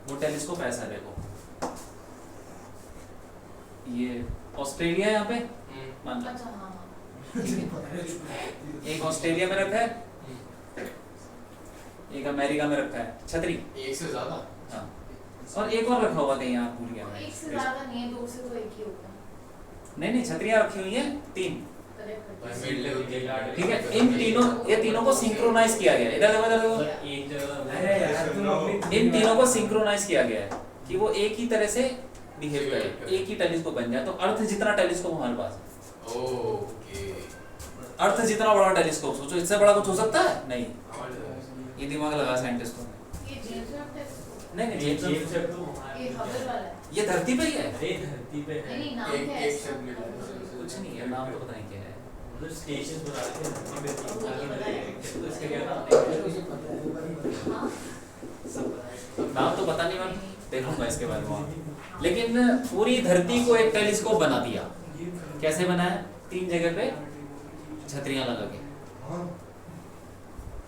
वो टेलीस्कोप? ऐसा है, देखो ये ऑस्ट्रेलिया है यहाँ पे, मान लो एक ऑस्ट्रेलिया में रखा है, एक अमेरिका में रखा है छतरी, एक से ज्यादा। हाँ, और एक और रखा हुआ कहीं, यहाँ भूल गया मैं। एक से ज्यादा नहीं है, 2 से तो एक ही होगा। नहीं, छतरियाँ रखी हुई हैं 3, ठीक है। ठीक ये तीनों को सिंक्रोनाइज किया गया है। इधर देखो, इन तीनों को सिंक्रोनाइज किया गया है कि वो एक ही तरह से बिहेव करे, एक ही टेलीस्कोप बन जाए। तो अर्थ जितना टेलीस्कोप हमारे पास, ओके, अर्थ जितना बड़ा टेलीस्कोप, सोचो इससे बड़ा कुछ हो सकता है? नहीं। ये दिमाग लगा साइंटिस्ट को। ये जेम्स वेब टेलीस्कोप, नहीं, जेम्स वेब तो ये हबल वाला है। ये धरती पे ही है, धरती पे है, नहीं, नाम एक क्या है एक इसका? शब्द मिला कुछ नहीं है, नाम तो पता नहीं क्या है। मतलब स्टेशन बनाते हैं धरती पे, तो इसका क्या नाम है? हाँ? नाम तो पता नहीं, मैं देखूंगा इसके बारे में। लेकिन पूरी धरती को एक टेलीस्कोप बना दिया। कैसे बनाया? 3 जगह पे छतरियां लगा के,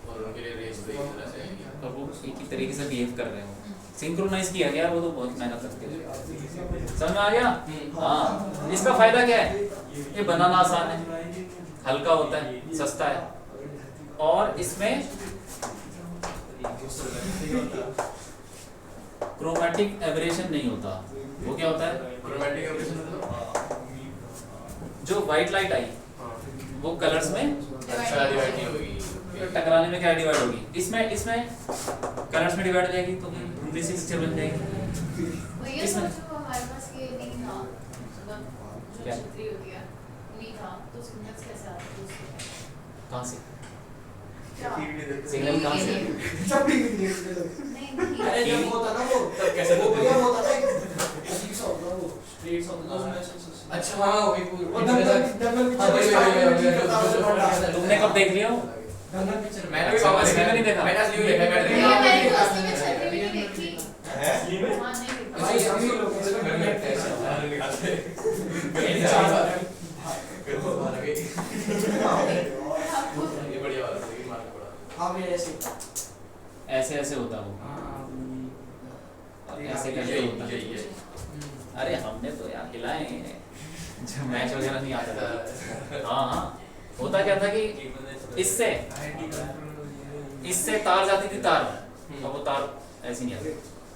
और उनके लिए रेस पे इस तरह से और वो एक ही तरीके से बिहेव कर रहे हो। सिंक्रोनाइज किया गया, वो तो बहुत मेहनत लगती है। समझ में आ गया? हाँ। इसका फायदा क्या है? ये बनाना आसान है, हल्का होता है, सस्ता है, और इसमें क्रोमैटिक एबरेशन नहीं होता। वो क्या होता है? क्रोमैटिक एबरेशन मतलब जो व्हाइट लाइट आई वो कलर्स में अच्छा डिवाइड नहीं होगी। टकराने में क्या डिवाइड होगी? इसमें कलर्स में डिवाइड हो जाएगी, तो दूसरी पिक्चर बन जाएगी। भैया इसमें- सोचो हमारे पास ये नहीं था, मतलब जो क्या? छतरी होती है नहीं था, तो सिग्नल्स कैसे आते थे उसके? कहाँ से? क्या? सिग्नल कहाँ से? नहीं अरे जब होता ना वो, तब कैसे वो भैया होता था एक अजीब सा होता वो स्ट्रेट सा होता था उसमें अच्छा हाँ वही वो पूरी दंगल पिक्चर तुमने कब देख लिया? दंगल पिक्चर मैंने भी पापा असली में नहीं देखा? मैंने असली में देखा भैया मैंने मैंने तो असली में छतरी भी नहीं देखी। है हाँ, नहीं देखी। भाई अभी लोग इसमें घर में ये बढ़िया वाला था, ये मार के पड़ा। हाँ भैया ऐसे ऐसे ऐसे होता वो, और ऐसे करके होता। यही है। अरे हमने तो यार हिलाए हैं, जब मैच वगैरह नहीं आता था। हाँ हाँ, होता क्या था कि इससे तार जाती थी, तार, और वो तार ऐसी नहीं आती,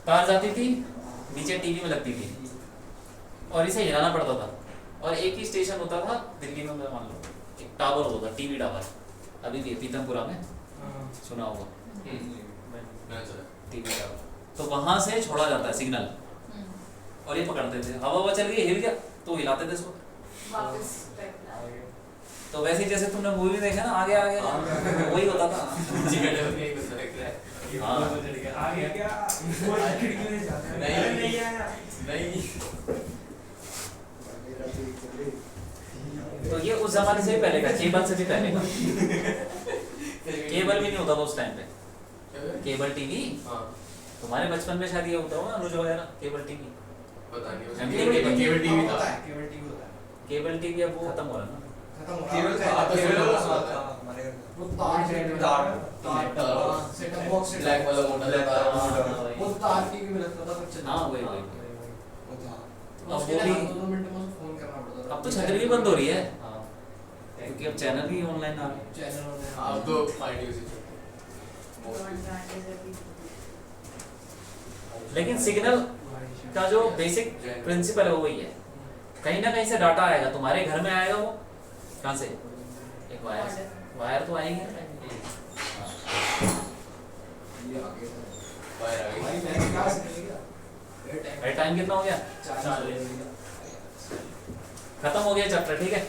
तार जाती थी नीचे टीवी में लगती थी, और इसे हिलाना पड़ता था। और एक ही स्टेशन होता था दिल्ली में, मैं मान लो एक टावर होता था, टीवी टावर, अभी भी है पीतमपुरा में, सुना होगा टीवी टावर। तो वहां से छोड़ा जाता है सिग्नल, और ये पकड़ते थे, हवा चल गई हिल गया तो हिलाते थे इसको वापस टाइप ना। तो वैसे ही जैसे तुमने मूवी देखा ना, आगे आगे वही होता था। हाँ आगे क्या वो खिड़की में जाते हैं। नहीं। अरे नहीं आया। नहीं तो ये उस जमाने से भी पहले का, केबल से भी पहले का। केबल भी नहीं होता था उस टाइम पे, केबल टीवी। हाँ तुम्हारे बचपन में शायद ये होता होगा अनुज वगैरह, केबल टीवी। पता नहीं केबल टीवी था। केबल टीवी होता है। केबल टीवी अब वो खत्म हो रहा है ना। खत्म हो केबल रहा था, है। केबल केबल था। था हमारे घर में। वो तार सेटअप बॉक्स ब्लैक वाला मोटा था। वो तार टीवी में लगता था बच्चे। हाँ वही वही। वो था। अब उसके वो लिए भी- 2 मिनट में उसको फोन करना पड़ता था। अब तो छतरी भी बंद हो रही है, क्योंकि अब चैनल भी ऑनलाइन आ गए। चैनल होते अब तो फाइट यूज लेकिन सिग्नल का जो बेसिक प्रिंसिपल है वो वही है, कहीं ना कहीं से डाटा आएगा, तुम्हारे घर में आएगा वो कहाँ से, एक वायर से। वायर तो आएगी ना। ये आगे था। बाहर आ गई। भाई मैं क्लास नहीं गया। भाई टाइम कितना हो गया? 4 खत्म हो गया चैप्टर, ठीक है।